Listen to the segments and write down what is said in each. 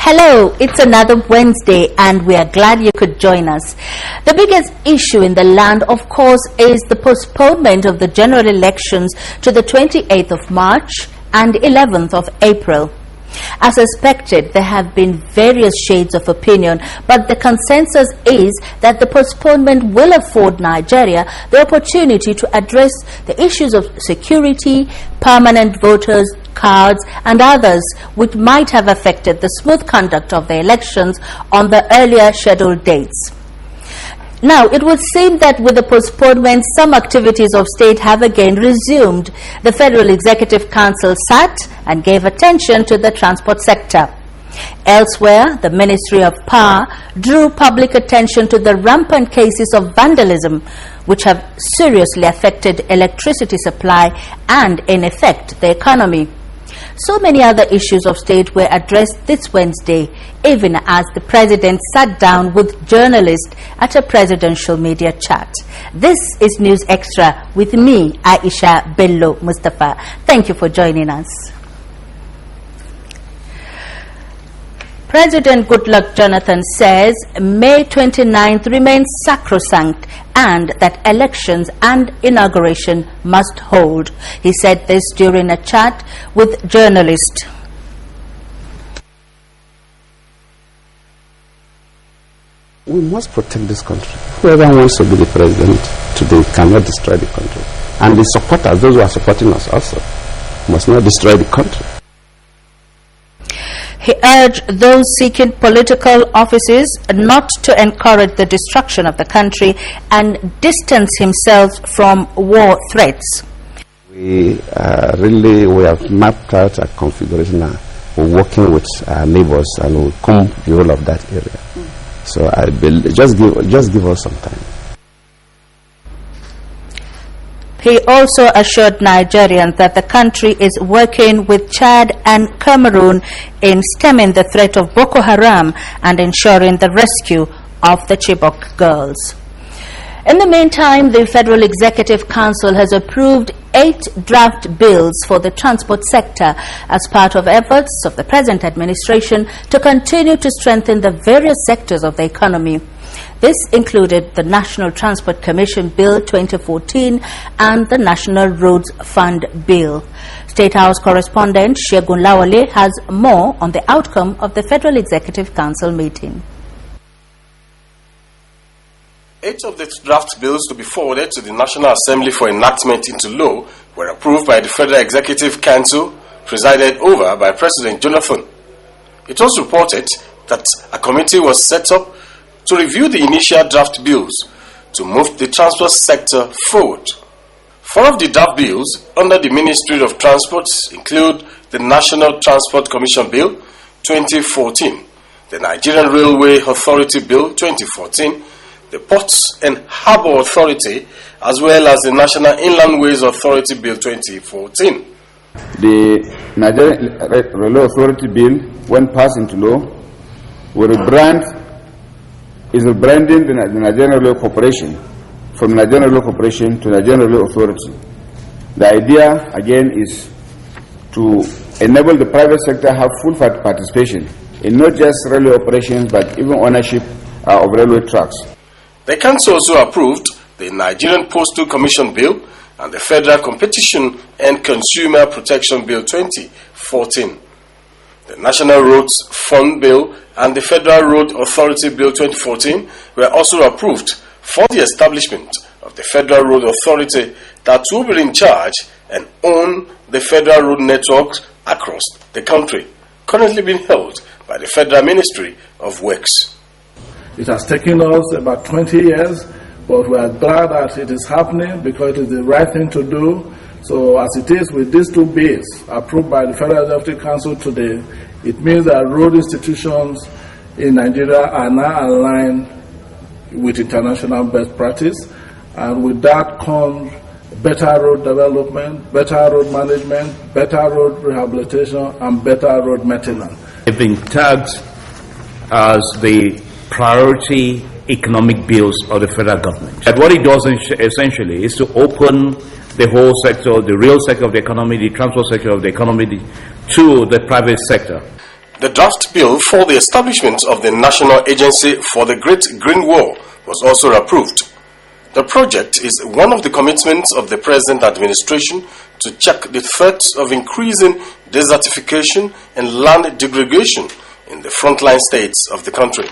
Hello, it's another Wednesday and we are glad you could join us. The biggest issue in the land, of course, is the postponement of the general elections to the 28th of March and 11th of April. As expected, there have been various shades of opinion, but the consensus is that the postponement will afford Nigeria the opportunity to address the issues of security, permanent voters, cards and others which might have affected the smooth conduct of the elections on the earlier scheduled dates. Now, it would seem that with the postponement, some activities of state have again resumed. The Federal Executive Council sat and gave attention to the transport sector. Elsewhere, the Ministry of Power drew public attention to the rampant cases of vandalism which have seriously affected electricity supply and, in effect, the economy. So many other issues of state were addressed this Wednesday, even as the President sat down with journalists at a presidential media chat. This is News Extra with me, Aisha Bello Mustafa. Thank you for joining us. President Goodluck Jonathan says May 29th remains sacrosanct and that elections and inauguration must hold. He said this during a chat with journalists. We must protect this country. Whoever wants to be the president today cannot destroy the country. And the supporters, those who are supporting us also, must not destroy the country. He urged those seeking political offices not to encourage the destruction of the country and distance himself from war threats. We have mapped out a configuration now. We're working with our neighbors and we'll come the whole of that area. So I believe, just give us some time. He also assured Nigerians that the country is working with Chad and Cameroon in stemming the threat of Boko Haram and ensuring the rescue of the Chibok girls. In the meantime, the Federal Executive Council has approved 8 draft bills for the transport sector as part of efforts of the present administration to continue to strengthen the various sectors of the economy. This included the National Transport Commission Bill 2014 and the National Roads Fund Bill. State House correspondent Shegun Lawale has more on the outcome of the Federal Executive Council meeting. 8 of the draft bills to be forwarded to the National Assembly for enactment into law were approved by the Federal Executive Council, presided over by President Jonathan. It was reported that a committee was set up to review the initial draft bills to move the transport sector forward. 4 of the draft bills under the Ministry of Transport include the National Transport Commission Bill 2014, the Nigerian Railway Authority Bill 2014, the Ports and Harbour Authority, as well as the National Inland Ways Authority Bill 2014. The Nigerian Railway Authority Bill, when passed into law, will is rebranding the Nigerian Railway Corporation from Nigerian Railway Corporation to Nigerian Railway Authority. The idea, again, is to enable the private sector to have full participation in not just railway operations but even ownership of railway tracks. The Council also approved the Nigerian Postal Commission Bill and the Federal Competition and Consumer Protection Bill 2014. The National Roads Fund Bill and the Federal Road Authority Bill 2014 were also approved for the establishment of the Federal Road Authority that will be in charge and own the federal road networks across the country, currently being held by the Federal Ministry of Works. It has taken us about 20 years, but we are glad that it is happening because it is the right thing to do. So as it is with these 2 bills approved by the Federal Executive Council today, it means that road institutions in Nigeria are now aligned with international best practice, and with that comes better road development, better road management, better road rehabilitation, and better road maintenance. They've been tagged as the priority economic bills of the federal government. And what it does essentially is to open the whole sector, the real sector of the economy, the transport sector of the economy, to the private sector. The draft bill for the establishment of the National Agency for the Great Green Wall was also approved. The project is one of the commitments of the present administration to check the threats of increasing desertification and land degradation in the frontline states of the country.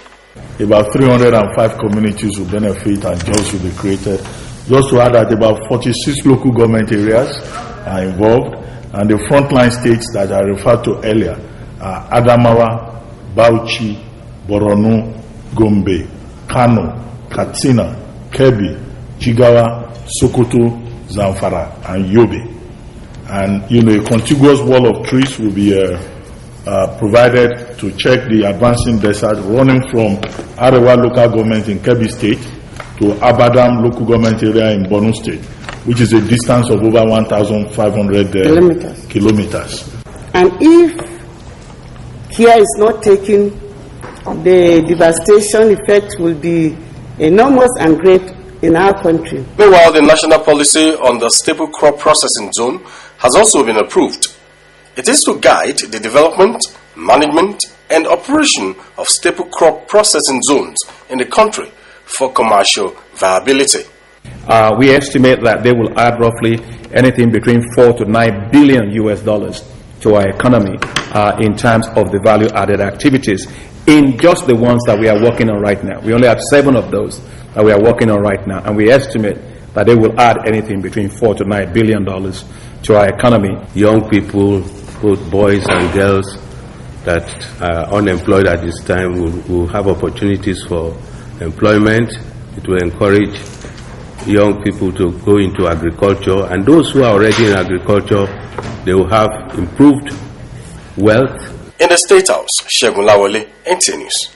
About 305 communities will benefit and jobs will be created. Just to add that about 46 local government areas are involved, and the frontline states that I referred to earlier are Adamawa, Bauchi, Borno, Gombe, Kano, Katsina, Kebbi, Jigawa, Sokoto, Zamfara, and Yobe. And a contiguous wall of trees will be provided to check the advancing desert running from Arewa local government in Kebbi State to Abadam local government area in Borno State, which is a distance of over 1,500 kilometers. And if care is not taken, the devastation effect will be enormous and great in our country. Meanwhile, the national policy on the staple crop processing zone has also been approved. It is to guide the development, management, and operation of staple crop processing zones in the country for commercial viability. We estimate that they will add roughly anything between $4 to $9 billion to our economy in terms of the value-added activities in just the ones that we are working on right now. We only have 7 of those that we are working on right now, and we estimate that they will add anything between $4 to $9 billion to our economy. Young people, both boys and girls that are unemployed at this time will have opportunities for employment. It will encourage young people to go into agriculture, and those who are already in agriculture, they will have improved wealth. In the State House, Shegun Lawole, Nta News.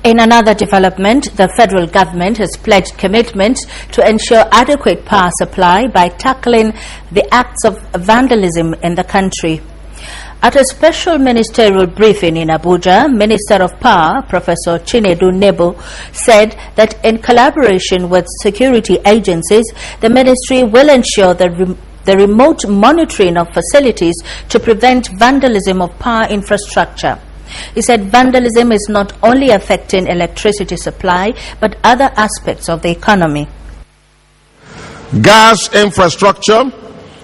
In another development, the federal government has pledged commitment to ensure adequate power supply by tackling the acts of vandalism in the country. At a special ministerial briefing in Abuja, Minister of Power, Professor Chinedu Nebo, said that in collaboration with security agencies, the ministry will ensure the remote monitoring of facilities to prevent vandalism of power infrastructure. He said vandalism is not only affecting electricity supply, but other aspects of the economy. Gas infrastructure,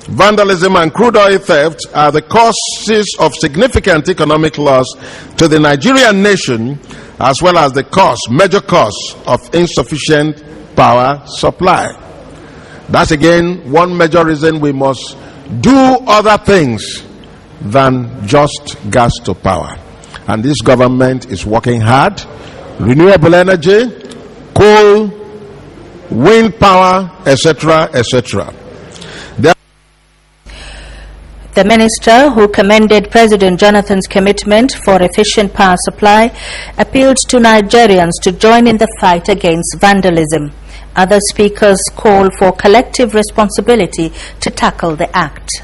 vandalism and crude oil theft are the causes of significant economic loss to the Nigerian nation, as well as the major cause of insufficient power supply. That's again one major reason we must do other things than just gas to power. And this government is working hard. Renewable energy, coal, wind power, etc., etc. The minister, who commended President Jonathan's commitment for efficient power supply, appealed to Nigerians to join in the fight against vandalism. Other speakers called for collective responsibility to tackle the act.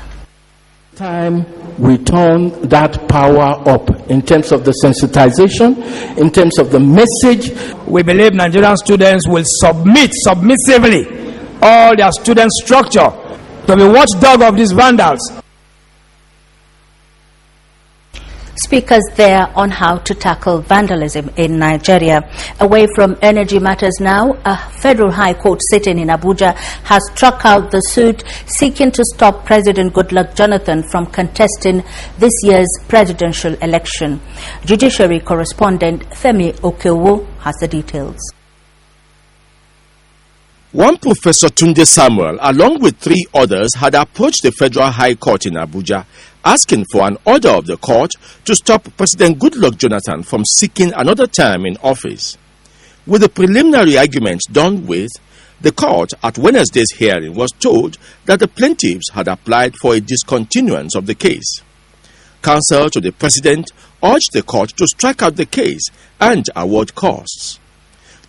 Time we turn that power up in terms of the sensitization, in terms of the message. We believe Nigerian students will submit submissively all their student structure to be watchdog of these vandals. Speakers there on how to tackle vandalism in Nigeria. Away from energy matters now, a federal high court sitting in Abuja has struck out the suit seeking to stop President Goodluck Jonathan from contesting this year's presidential election. Judiciary correspondent Femi Okewo has the details. One Professor Tunde Samuel, along with 3 others, had approached the Federal High Court in Abuja, asking for an order of the court to stop President Goodluck Jonathan from seeking another term in office. With the preliminary arguments done with, the court at Wednesday's hearing was told that the plaintiffs had applied for a discontinuance of the case. Counsel to the president urged the court to strike out the case and award costs.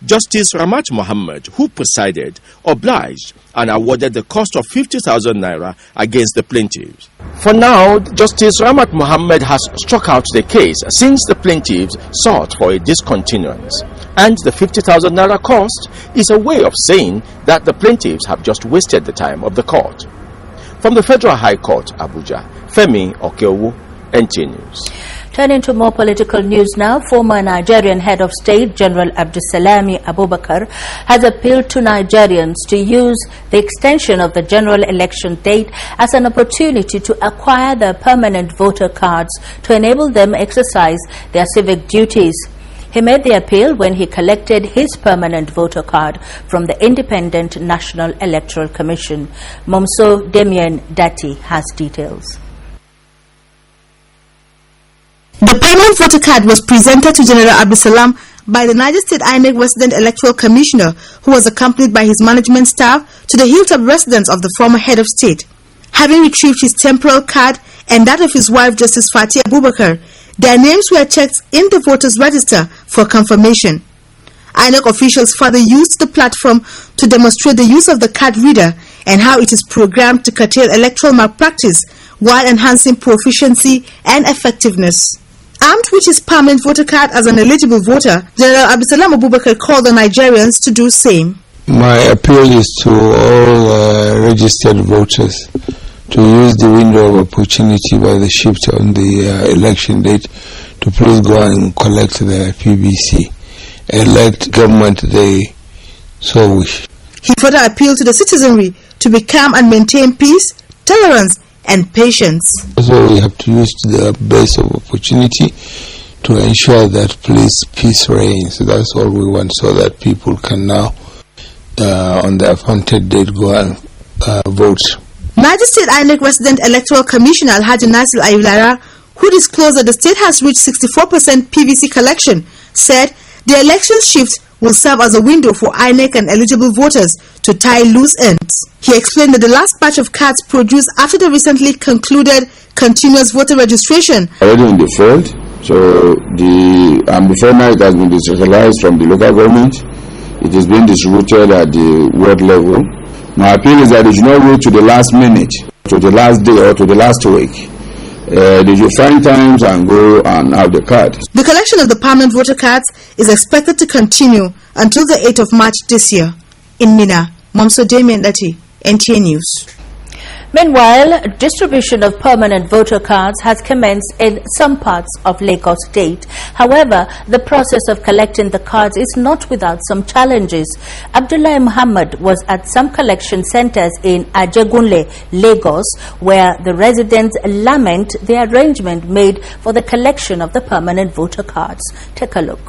Justice Ramat Mohammed, who presided, obliged and awarded the cost of 50,000 naira against the plaintiffs. For now, Justice Ramat Mohammed has struck out the case since the plaintiffs sought for a discontinuance. And the 50,000 naira cost is a way of saying that the plaintiffs have just wasted the time of the court. From the Federal High Court, Abuja, Femi Okeowo, Nta News. Turning to more political news now, former Nigerian head of state General Abdulsalami Abubakar has appealed to Nigerians to use the extension of the general election date as an opportunity to acquire their permanent voter cards to enable them exercise their civic duties. He made the appeal when he collected his permanent voter card from the Independent National Electoral Commission. Momso Damien Dati has details. The permanent voter card was presented to General Abdulsalam by the Niger State INEC Resident Electoral Commissioner, who was accompanied by his management staff to the hilltop residence of the former head of state. Having retrieved his temporal card and that of his wife, Justice Fatih Abubakar, their names were checked in the voters' register for confirmation. INEC officials further used the platform to demonstrate the use of the card reader and how it is programmed to curtail electoral malpractice while enhancing proficiency and effectiveness. Armed with his permanent voter card as an eligible voter, General Abdulsalam Abubakar called on Nigerians to do same. My appeal is to all registered voters to use the window of opportunity by the shift on the election date to please go and collect their PVC. Elect government they so wish. He further appealed to the citizenry to be calm and maintain peace, tolerance, and patience. So we have to use the base of opportunity to ensure that peace reigns. That's all we want, so that people can now, on the appointed date, go and vote. Niger State INEC Resident Electoral Commissioner Alhaji Nasir Ayulara, who disclosed that the state has reached 64% PVC collection, said the election shift will serve as a window for INEC and eligible voters to tie loose ends. He explained that the last batch of cards produced after the recently concluded continuous voter registration already in the field, so before now it has been decentralized from the local government. It is being distributed at the world level. My appeal is that they should not wait to the last minute, to the last day or to the last week. They should find times and go and have the card. The collection of the permanent voter cards is expected to continue until the 8th of March this year. In Mina, Momso Damien Dati, NTA News. Meanwhile, distribution of permanent voter cards has commenced in some parts of Lagos State. However, the process of collecting the cards is not without some challenges. Abdullahi Muhammad was at some collection centers in Ajegunle, Lagos, where the residents lament the arrangement made for the collection of the permanent voter cards. Take a look.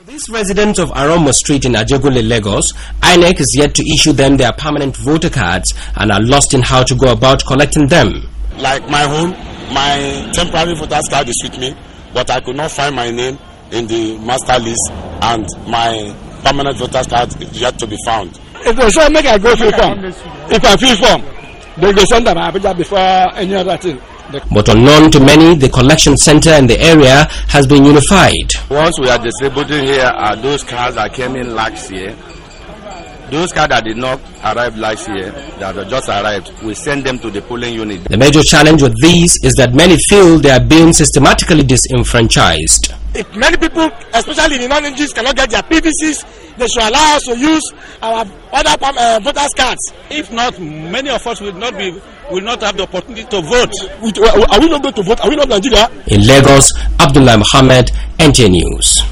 These residents of Aromo Street in Ajegunle, Lagos, INEC is yet to issue them their permanent voter cards and are lost in how to go about collecting them. Like my home, my temporary voter's card is with me, but I could not find my name in the master list, and my permanent voter's card is yet to be found. If they say make I go fill form, if I fill form, they go send them Abuja before any other thing. But unknown to many, the collection center in the area has been unified. Once we are distributing here are those cards that came in last year. Those cards that did not arrive last year, that have just arrived, we send them to the polling unit. The major challenge with these is that many feel they are being systematically disenfranchised. If many people, especially the non-NGs, cannot get their PVCs, they should allow us to use our other voters' cards. If not, many of us will not have the opportunity to vote. Are we not going to vote? Are we not Nigeria? In Lagos, Abdullah Mohammed, NTA News.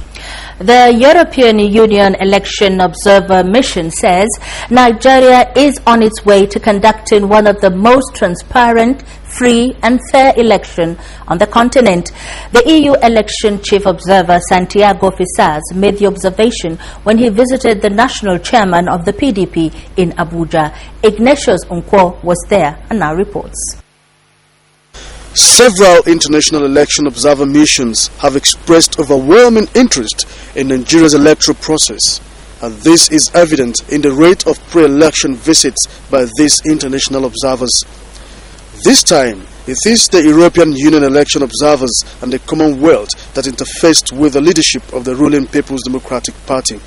The European Union Election Observer Mission says Nigeria is on its way to conducting one of the most transparent, free and fair election on the continent. The EU Election Chief Observer Santiago Fisas made the observation when he visited the national chairman of the PDP in Abuja. Ignatius Unkwo was there and now reports. Several international election observer missions have expressed overwhelming interest in Nigeria's electoral process, and this is evident in the rate of pre-election visits by these international observers. This time, it is the European Union election observers and the Commonwealth that interfaced with the leadership of the ruling People's Democratic Party.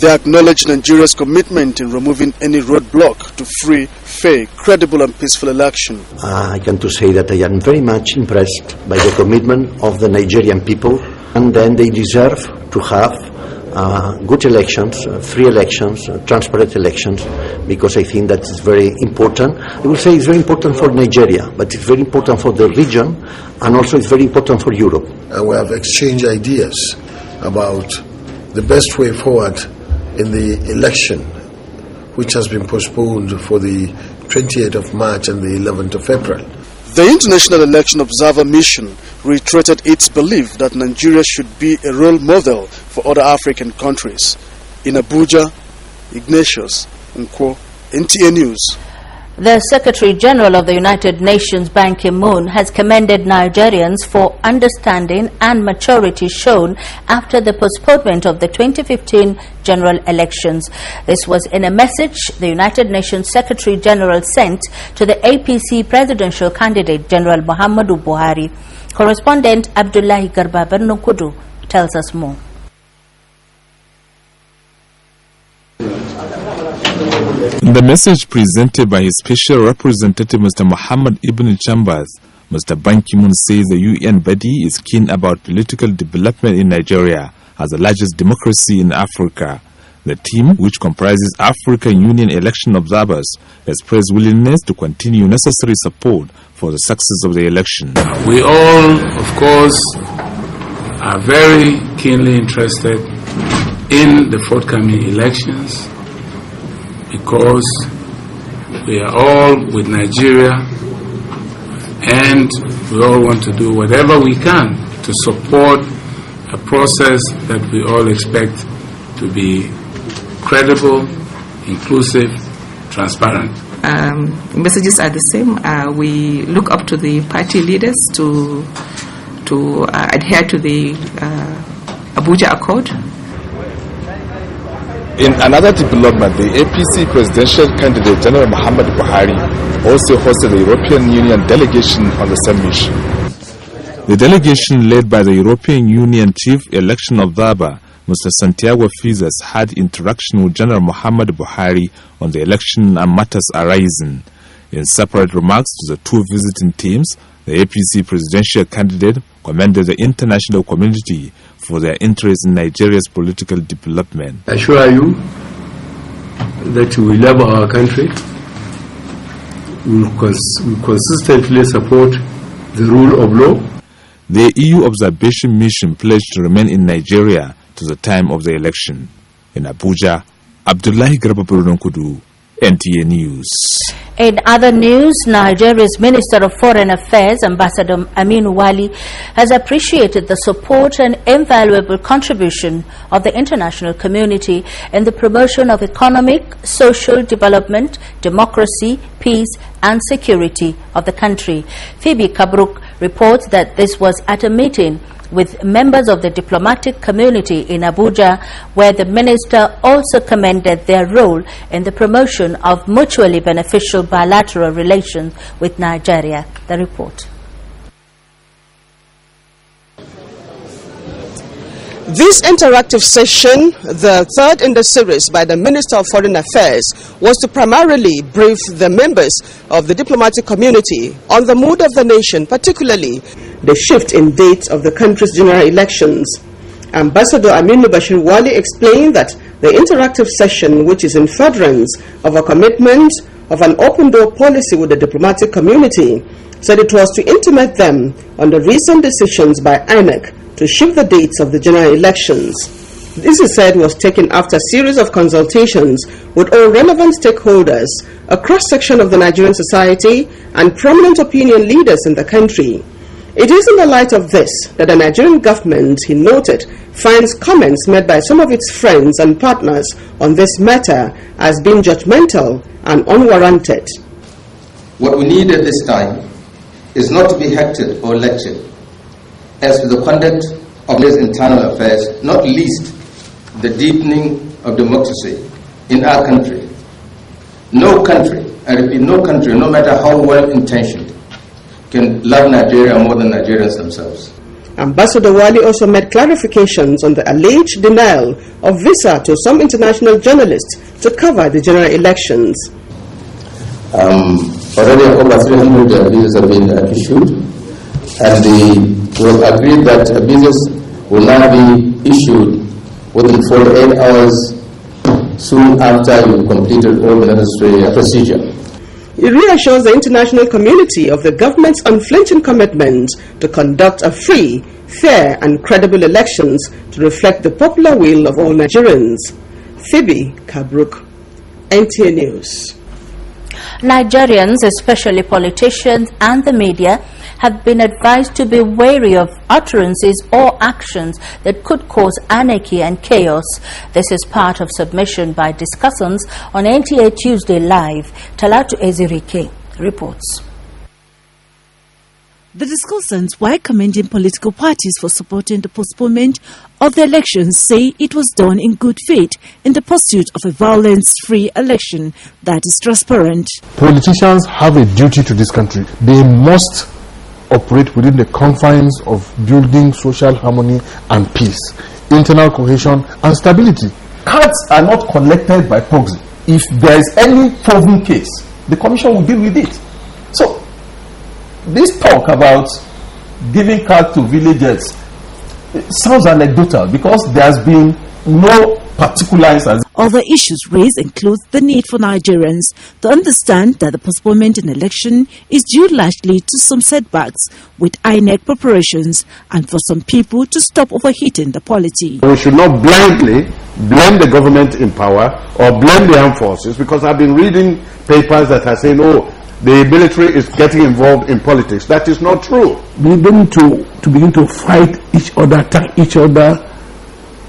They acknowledge Nigeria's commitment in removing any roadblock to free, fair, credible and peaceful election. I can to say that I am very much impressed by the commitment of the Nigerian people, and then they deserve to have good elections, free elections, transparent elections, because I think that is very important. I will say it's very important for Nigeria, but it's very important for the region, and also it's very important for Europe. And we have exchanged ideas about the best way forward in the election, which has been postponed for the 28th of March and the 11th of April. The International Election Observer Mission reiterated its belief that Nigeria should be a role model for other African countries. In Abuja, Ignatius Nkwo, NTA News. The Secretary General of the United Nations, Ban Ki-moon, has commended Nigerians for understanding and maturity shown after the postponement of the 2015 general elections. This was in a message the United Nations Secretary General sent to the APC presidential candidate, General Muhammadu Buhari. Correspondent Abdullahi Garba Bernokudu tells us more. In the message presented by his special representative, Mr. Muhammad Ibn Chambers, Mr. Ban Ki-moon says the UN body is keen about political development in Nigeria as the largest democracy in Africa. The team, which comprises African Union election observers, expressed willingness to continue necessary support for the success of the election. We all, of course, are very keenly interested in the forthcoming elections, because we are all with Nigeria and we all want to do whatever we can to support a process that we all expect to be credible, inclusive, transparent. Messages are the same. We look up to the party leaders to adhere to the Abuja Accord. In another development, the APC presidential candidate General Muhammad Buhari also hosted the European Union delegation on the same mission. The delegation, led by the European Union Chief Election Observer, Mr. Santiago Fizas, had interaction with General Muhammad Buhari on the election and matters arising. In separate remarks to the two visiting teams, the APC presidential candidate commended the international community for their interest in Nigeria's political development. I assure you that we love our country. We will consistently support the rule of law. The EU observation mission pledged to remain in Nigeria to the time of the election. In Abuja, Abdullahi Garba Kudu, NTA News. In other news, Nigeria's Minister of Foreign Affairs, Ambassador Aminu Wali, has appreciated the support and invaluable contribution of the international community in the promotion of economic, social development, democracy, peace and security of the country. Phoebe Kabruk reports that this was at a meeting with members of the diplomatic community in Abuja, where the minister also commended their role in the promotion of mutually beneficial bilateral relations with Nigeria. The report. This interactive session, the third in the series by the Minister of Foreign Affairs, was to primarily brief the members of the diplomatic community on the mood of the nation, particularly the shift in dates of the country's general elections. Ambassador Aminu Bashir Wali explained that the interactive session, which is in furtherance of a commitment of an open-door policy with the diplomatic community, said it was to intimate them on the recent decisions by INEC to shift the dates of the general elections. This, he said, was taken after a series of consultations with all relevant stakeholders, a cross-section of the Nigerian society, and prominent opinion leaders in the country. It is in the light of this that the Nigerian government, he noted, finds comments made by some of its friends and partners on this matter as being judgmental and unwarranted. What we need at this time is not to be hectored or lectured as to the conduct of these internal affairs, not least the deepening of democracy in our country. No country, I repeat, no country, no matter how well-intentioned, can love Nigeria more than Nigerians themselves. Ambassador Wali also made clarifications on the alleged denial of visa to some international journalists to cover the general elections. Already over 300 visas have been issued, and we have agreed that visas will now be issued within 48 hours soon after you completed all the necessary procedure. It reassures the international community of the government's unflinching commitment to conduct a free, fair and credible elections to reflect the popular will of all Nigerians. Phoebe Kabruk, NTA News. Nigerians, especially politicians and the media, have been advised to be wary of utterances or actions that could cause anarchy and chaos. This is part of submission by discussants on NTA Tuesday Live. Talatu Ezirike reports. The discussants, while commending political parties for supporting the postponement of the elections, say it was done in good faith in the pursuit of a violence-free election that is transparent. Politicians have a duty to this country. They must operate within the confines of building social harmony and peace, internal cohesion and stability. Cards are not collected by proxy. If there is any proven case, the commission will deal with it. So, this talk about giving cards to villagers sounds anecdotal because there has been no particular instance. Other issues raised include the need for Nigerians to understand that the postponement in election is due largely to some setbacks with INEC preparations and for some people to stop overheating the polity. We should not blindly blame the government in power or blame the armed forces, because I've been reading papers that are saying, oh, the military is getting involved in politics. That is not true. We don't need to begin to fight each other, attack each other,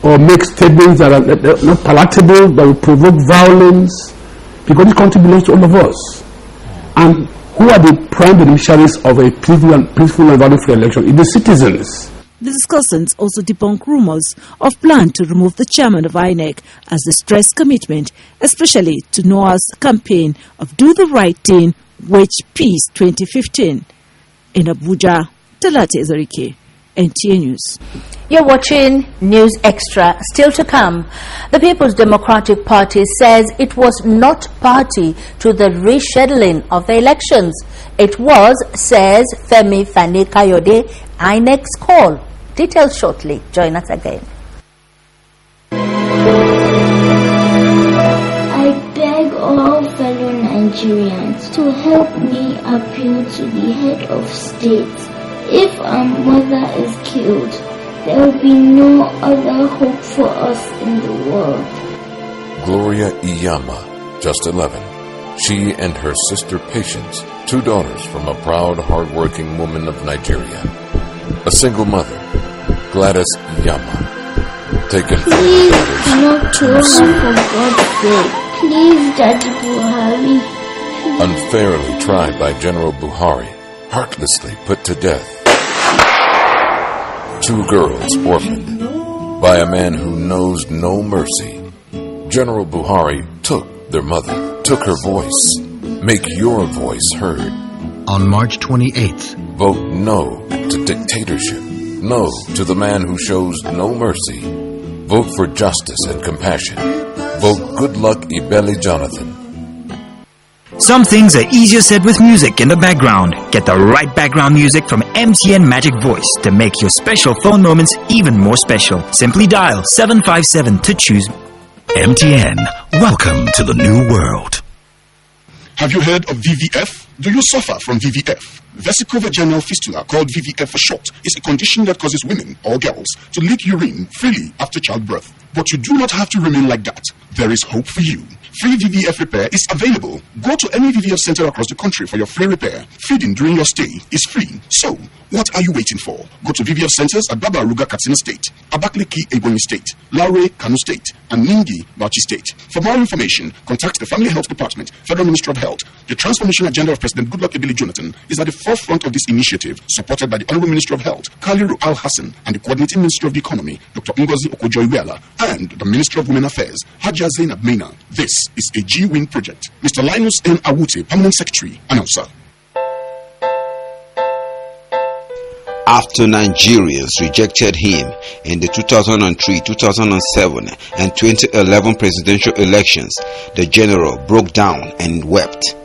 or make statements that are not palatable, that will provoke violence, because this country belongs to all of us. And who are the prime beneficiaries of a peaceful and violence-free election? It's the citizens. The discussants also debunk rumors of plan to remove the chairman of INEC as they stress commitment, especially to Noah's campaign of Do the Right Thing, Which Peace 2015. In Abuja, Talate Ezarike, NTA News. You're watching News Extra. Still to come, the People's Democratic Party says it was not party to the rescheduling of the elections. It was, says Femi Fani Kayode, INEC's call. Details shortly. Join us again. I beg all fellow Nigerians to help me appeal to the head of state. If our mother is killed, there will be no other hope for us in the world. Gloria Iyama, just 11. She and her sister Patience, 2 daughters from a proud, hard-working woman of Nigeria. A single mother, Gladys Iyama, taken from Please her not kill her for God's sake. Please, Daddy Buhari. unfairly tried by General Buhari, heartlessly put to death. 2 girls orphaned by a man who knows no mercy. General Buhari took their mother, took her voice. Make your voice heard. On March 28th, vote no to dictatorship. No to the man who shows no mercy. Vote for justice and compassion. Vote Goodluck Ebele Jonathan. Some things are easier said with music in the background. Get the right background music from MTN Magic Voice to make your special phone moments even more special. Simply dial 757 to choose. MTN, welcome to the new world. Have you heard of VVF? Do you suffer from VVF? Vesicovaginal fistula, called VVF for short, is a condition that causes women or girls to leak urine freely after childbirth. But you do not have to remain like that. There is hope for you. Free VVF repair is available. Go to any VVF center across the country for your free repair. Feeding during your stay is free. So, what are you waiting for? Go to VVF centers at Baba Ruga Katsina State, Abakaliki Ebonyi State, Laure Kano State, and Ningi Bauchi State. For more information, contact the Family Health Department, Federal Ministry of Health. The transformation agenda of President Goodluck Ebele Jonathan is at the forefront of this initiative, supported by the Honorable Minister of Health, Kaliru Al Hassan, and the Coordinating Minister of the Economy, Dr. Ngozi Okojo-Iweala, and the Minister of Women Affairs, Haja Zainab Meina. This is a G-Win project. Mr. Linus N. Awute, Permanent Secretary, announcer. After Nigerians rejected him in the 2003, 2007 and 2011 presidential elections, the general broke down and wept.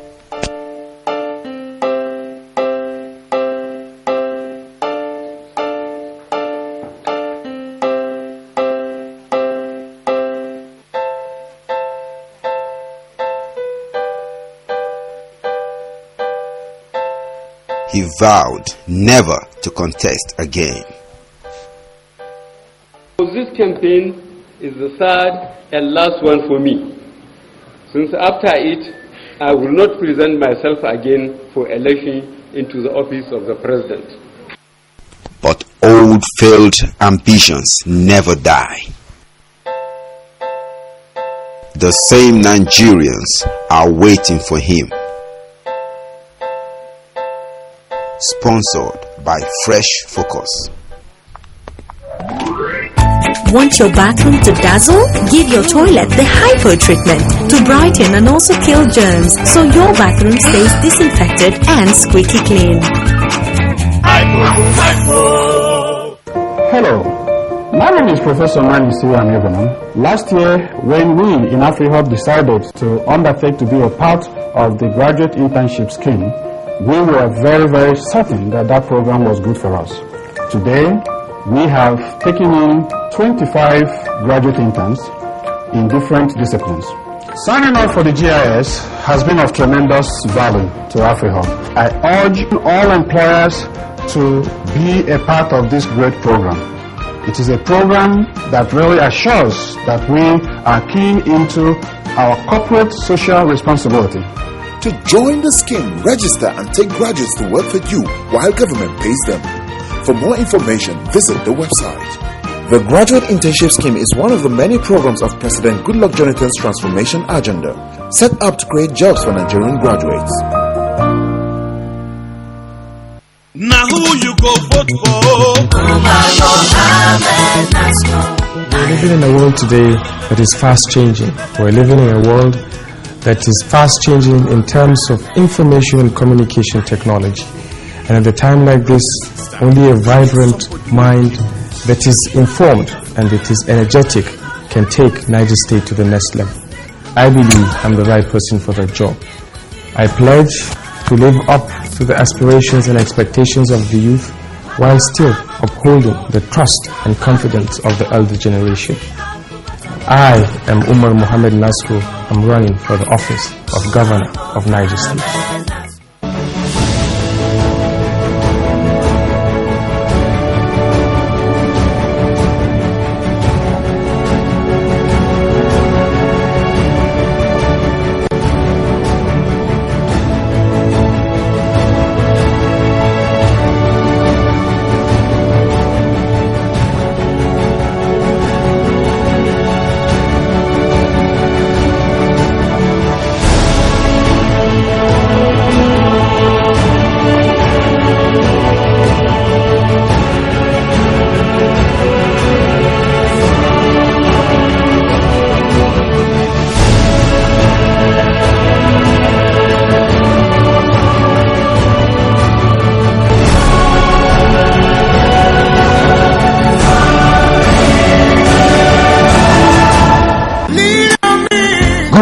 he vowed never to contest again. This campaign is the third and last one for me, since after it I will not present myself again for election into the office of the president. But old failed ambitions never die. The same Nigerians are waiting for him. Sponsored by Fresh Focus. Want your bathroom to dazzle? Give your toilet the hypo treatment to brighten and also kill germs, so your bathroom stays disinfected and squeaky clean. Hello, my name is Professor Mani Siwa. Last year, when we in AfriHub decided to undertake to be a part of the graduate internship scheme, we were very certain that that program was good for us. Today, we have taken in 25 graduate interns in different disciplines. Signing up for the GIS has been of tremendous value to AfriHub. I urge all employers to be a part of this great program. It is a program that really assures that we are keen into our corporate social responsibility. To join the scheme, register and take graduates to work for you while government pays them. For more information, visit the website. The Graduate Internship Scheme is one of the many programs of President Goodluck Jonathan's transformation agenda, set up to create jobs for Nigerian graduates. Now who you go vote for? We're living in a world today that is fast changing. We're living in a world that is fast changing in terms of information and communication technology. And at a time like this, only a vibrant mind that is informed and that is energetic can take Niger State to the next level. I believe I'm the right person for that job. I pledge to live up to the aspirations and expectations of the youth while still upholding the trust and confidence of the elder generation. I am Umar Mohammed Nasru. I'm running for the office of Governor of Niger State.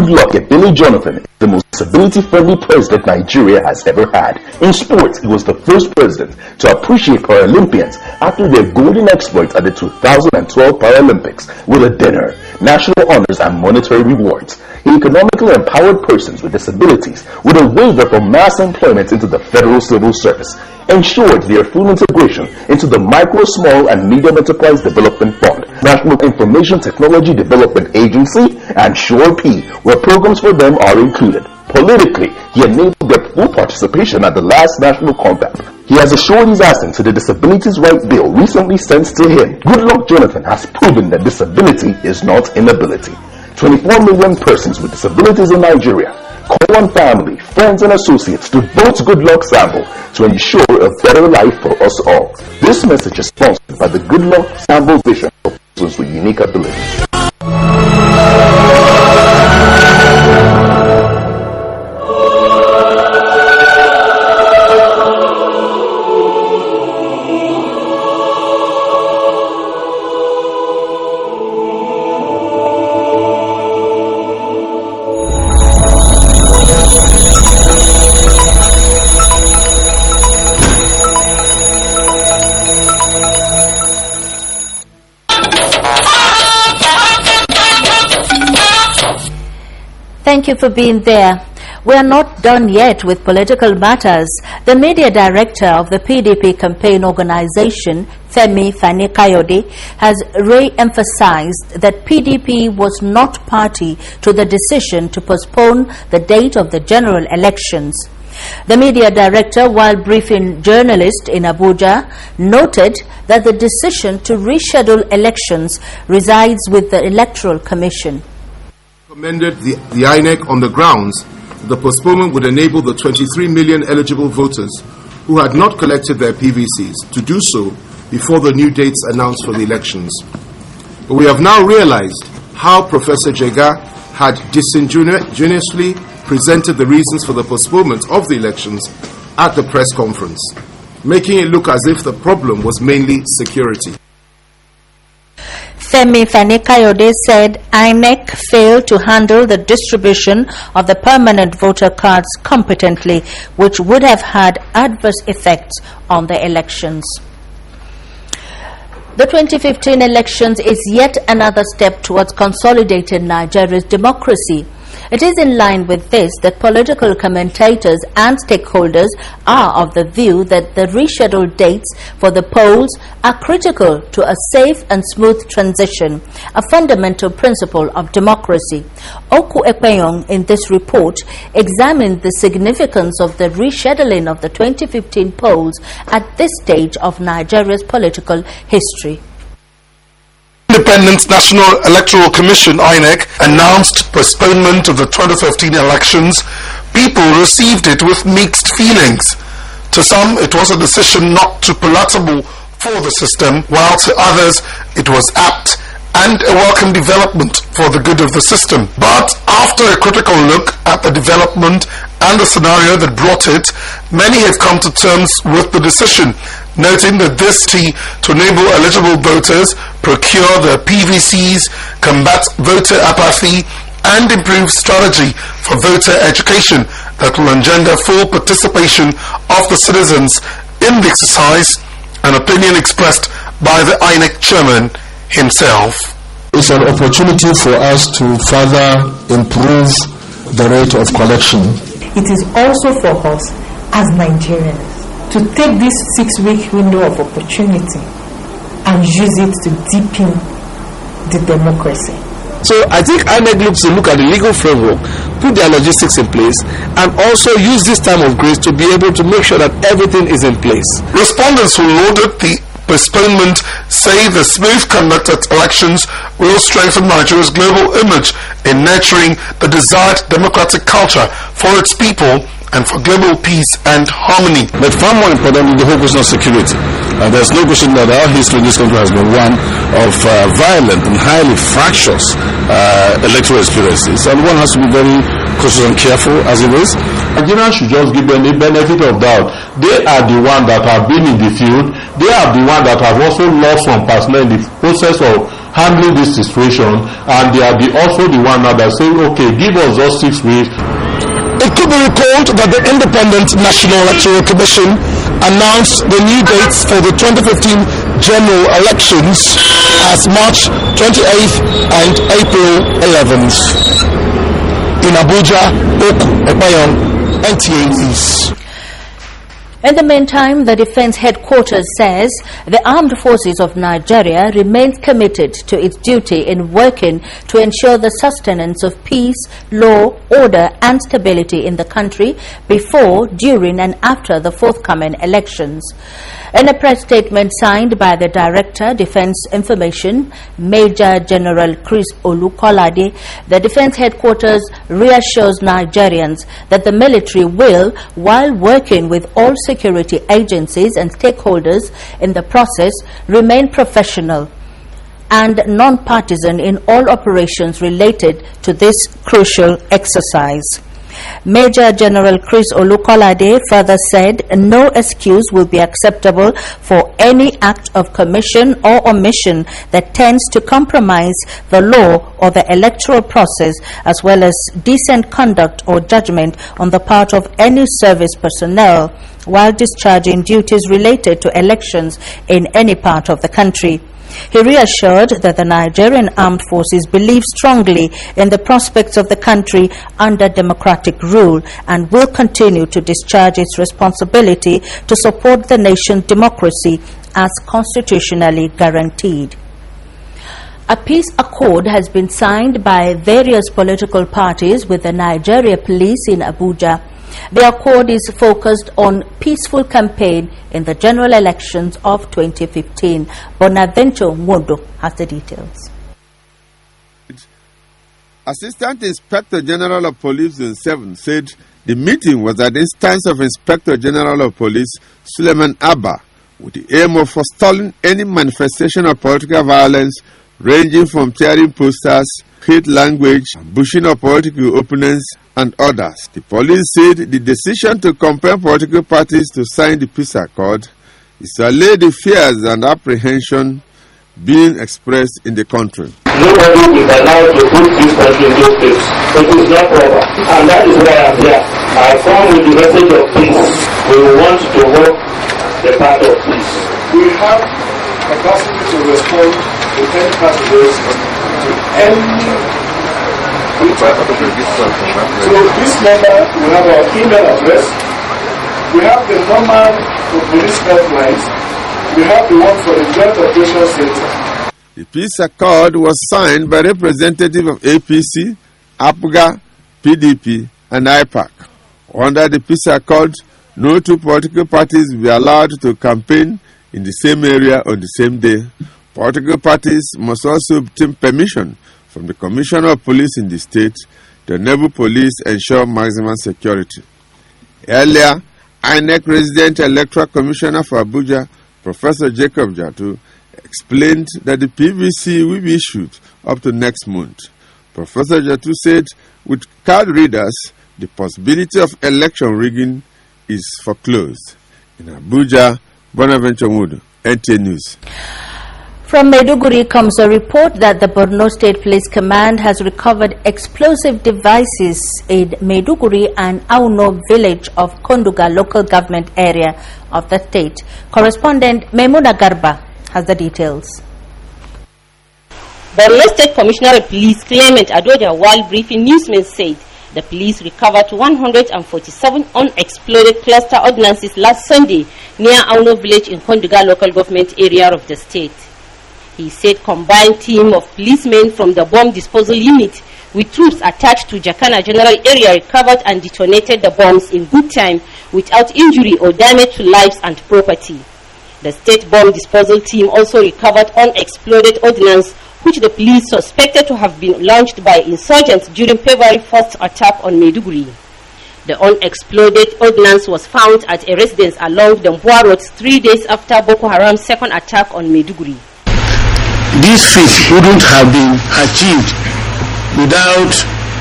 Goodluck Billy Jonathan is the most disability-friendly president Nigeria has ever had. In sports, he was the first president to appreciate Paralympians after their golden exploits at the 2012 Paralympics with a dinner, national honors and monetary rewards. He economically empowered persons with disabilities with a waiver for mass employment into the federal civil service, ensured their full integration into the Micro, Small and Medium Enterprise Development Fund, National Information Technology Development Agency, and SureP, where programs for them are included. Politically, he enabled their full participation at the last National Compact. He has assured his assent to the Disabilities Rights Bill recently sent to him. Goodluck Jonathan has proven that disability is not inability. 24 million persons with disabilities in Nigeria call on family, friends and associates to vote Goodluck Sambo to ensure a better life for us all. This message is sponsored by the Goodluck Sambo Vision for persons with unique abilities. Thank you for being there. We are not done yet with political matters. The media director of the PDP campaign organization, Femi Fani-Kayode, has re-emphasized that PDP was not party to the decision to postpone the date of the general elections. The media director, while briefing journalists in Abuja, noted that the decision to reschedule elections resides with the Electoral Commission. Commended the INEC on the grounds the postponement would enable the 23 million eligible voters who had not collected their PVCs to do so before the new dates announced for the elections. But we have now realized how Professor Jega had disingenuously presented the reasons for the postponement of the elections at the press conference, making it look as if the problem was mainly security. Femi Fani-Kayode said INEC failed to handle the distribution of the permanent voter cards competently, which would have had adverse effects on the elections. The 2015 elections is yet another step towards consolidating Nigeria's democracy. It is in line with this that political commentators and stakeholders are of the view that the rescheduled dates for the polls are critical to a safe and smooth transition, a fundamental principle of democracy. Oku Ekpeyong, in this report, examined the significance of the rescheduling of the 2015 polls at this stage of Nigeria's political history. Independent National Electoral Commission (INEC) announced postponement of the 2015 elections, people received it with mixed feelings. To some, it was a decision not too palatable for the system, while to others, it was apt and a welcome development for the good of the system. But after a critical look at the development and the scenario that brought it, many have come to terms with the decision, noting that this to enable eligible voters procure their PVCs, combat voter apathy, and improve strategy for voter education that will engender full participation of the citizens in the exercise, an opinion expressed by the INEC chairman himself. It's an opportunity for us to further improve the rate of collection. It is also for us as Nigerians to take this 6-week window of opportunity and use it to deepen the democracy. So I think INEC looks to look at the legal framework, put their logistics in place, and also use this time of grace to be able to make sure that everything is in place. Respondents who lauded the postponement say the smooth conducted elections will strengthen Nigeria's global image in nurturing the desired democratic culture for its people and for global peace and harmony. But far more importantly, the whole question of security. There's no question that our history in this country has been one of violent and highly fractious electoral experiences, and one has to be very cautious and careful as it is. Nigerians should just give them the benefit of doubt. They are the ones that have been in the field. They are the ones that have also lost some personnel in the process of handling this situation, and they are also the ones now that say, okay, give us just 6 weeks. It could be recalled that the Independent National Electoral Commission announced the new dates for the 2015 general elections as March 28th and April 11th. In Abuja, Oku Ekpeyong, NTA News. In the meantime, the Defense Headquarters says the Armed Forces of Nigeria remains committed to its duty in working to ensure the sustenance of peace, law, order and stability in the country before, during and after the forthcoming elections. In a press statement signed by the Director, Defense Information, Major General Chris Olukolade, the Defense Headquarters reassures Nigerians that the military will, while working with all security agencies and stakeholders in the process, remain professional and non-partisan in all operations related to this crucial exercise. Major General Chris Olukolade further said no excuse will be acceptable for any act of commission or omission that tends to compromise the law or the electoral process, as well as decent conduct or judgment on the part of any service personnel while discharging duties related to elections in any part of the country. He reassured that the Nigerian Armed Forces believe strongly in the prospects of the country under democratic rule and will continue to discharge its responsibility to support the nation's democracy as constitutionally guaranteed. A peace accord has been signed by various political parties with the Nigeria police in Abuja. The accord is focused on peaceful campaign in the general elections of 2015. Bonaventure Mondo has the details. Assistant Inspector General of Police Zone 7 said the meeting was at the instance of Inspector General of Police Suleiman Abba with the aim of forestalling any manifestation of political violence ranging from tearing posters, hate language, ambushing of political opponents, and others. The police said the decision to compel political parties to sign the peace accord is to allay the fears and apprehension being expressed in the country. Nobody is allowed to put this country in this place. It is not proper. And that is why I am here. I come with the message of peace. We want to walk the path of peace. We have capacity to respond to any passengers to any. So this number, we have our email address. We have the number for police helplines. We have the one for the Joint Operations Center. The peace accord was signed by representatives of APC, APGA, PDP, and IPAC. Under the peace accord, no two political parties will be allowed to campaign in the same area on the same day. Political parties must also obtain permission from the Commissioner of Police in the state to enable police ensure maximum security. Earlier, INEC Resident Electoral Commissioner for Abuja, Professor Jacob Jatu, explained that the PVC will be issued up to next month. Professor Jatu said with card readers, the possibility of election rigging is foreclosed. In Abuja, Bonaventure Wood, NTA News. From Maiduguri comes a report that the Borno State Police Command has recovered explosive devices in Maiduguri and Auno village of Konduga local government area of the state. Correspondent Memuna Garba has the details. Borno State Commissioner of Police Clement Adoja, while briefing newsmen, said the police recovered 147 unexploded cluster ordnances last Sunday near Auno village in Konduga local government area of the state. He said combined team of policemen from the bomb disposal unit with troops attached to Jakana general area recovered and detonated the bombs in good time without injury or damage to lives and property. The state bomb disposal team also recovered unexploded ordnance which the police suspected to have been launched by insurgents during February 1st attack on Maiduguri. The unexploded ordnance was found at a residence along the Mbwa Road 3 days after Boko Haram's second attack on Maiduguri. This feat wouldn't have been achieved without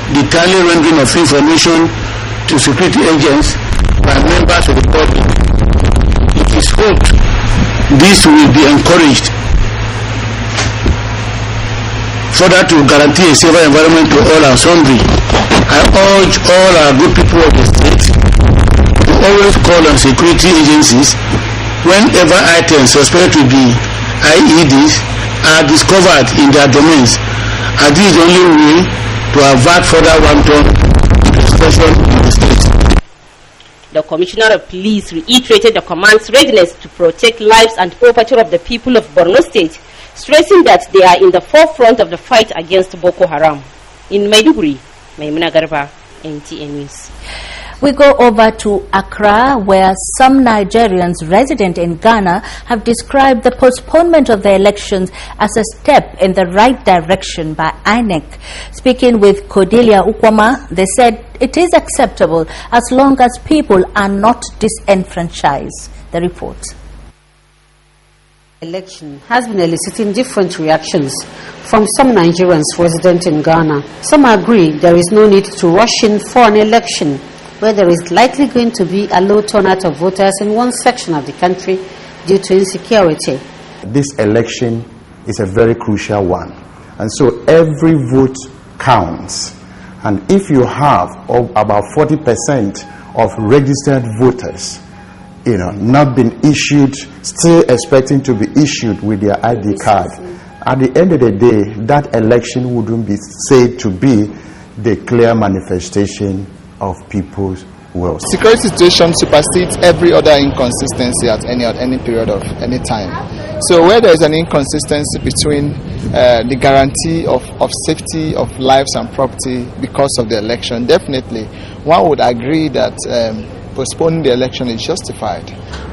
the timely rendering of information to security agents by members of the public. It is hoped this will be encouraged further to guarantee a safer environment to all and sundry. I urge all our good people of the state to always call on security agencies whenever items suspected to be IEDs are discovered in their domains, and this is the only way to avert further wanton destruction in the state. The Commissioner of Police reiterated the command's readiness to protect lives and property of the people of Borno State, stressing that they are in the forefront of the fight against Boko Haram. In Maiduguri, Maimuna Garba, NTA News. We go over to Accra, where some Nigerians resident in Ghana have described the postponement of the elections as a step in the right direction by INEC. Speaking with Cordelia Ukwama, they said it is acceptable as long as people are not disenfranchised. The report. Election has been eliciting different reactions from some Nigerians resident in Ghana. Some agree there is no need to rush in for an election where there is likely going to be a low turnout of voters in one section of the country due to insecurity. This election is a very crucial one, and so every vote counts. And if you have about 40% of registered voters not been issued, still expecting to be issued with their ID card. At the end of the day, that election wouldn't be said to be the clear manifestation of people's will. Security situation supersedes every other inconsistency at any period of any time. So where there is an inconsistency between the guarantee of safety of lives and property because of the election, definitely one would agree that postponing the election is justified.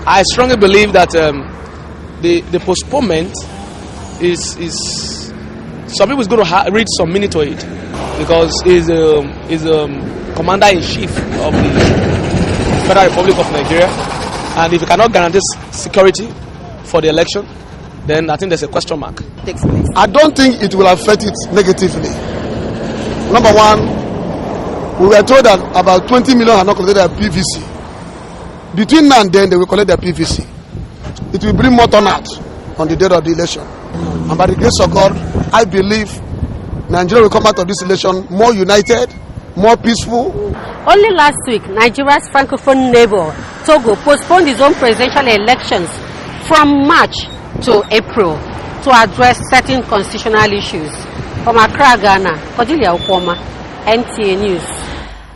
I strongly believe that the postponement is some people is going to read some meaning to it, because he's commander-in-chief of the Federal Republic of Nigeria, and if you cannot guarantee security for the election, then I think there's a question mark. I don't think it will affect it negatively. Number one, we were told that about 20 million have not collected their PVC. Between now and then, they will collect their PVC. It will bring more turnout on the day of the election. And by the grace of God, I believe Nigeria will come out of this election more united, more peaceful. Only last week, Nigeria's francophone neighbor, Togo, postponed his own presidential elections from March to April to address certain constitutional issues. From Accra, Ghana, Cordelia Okoma, NTA News.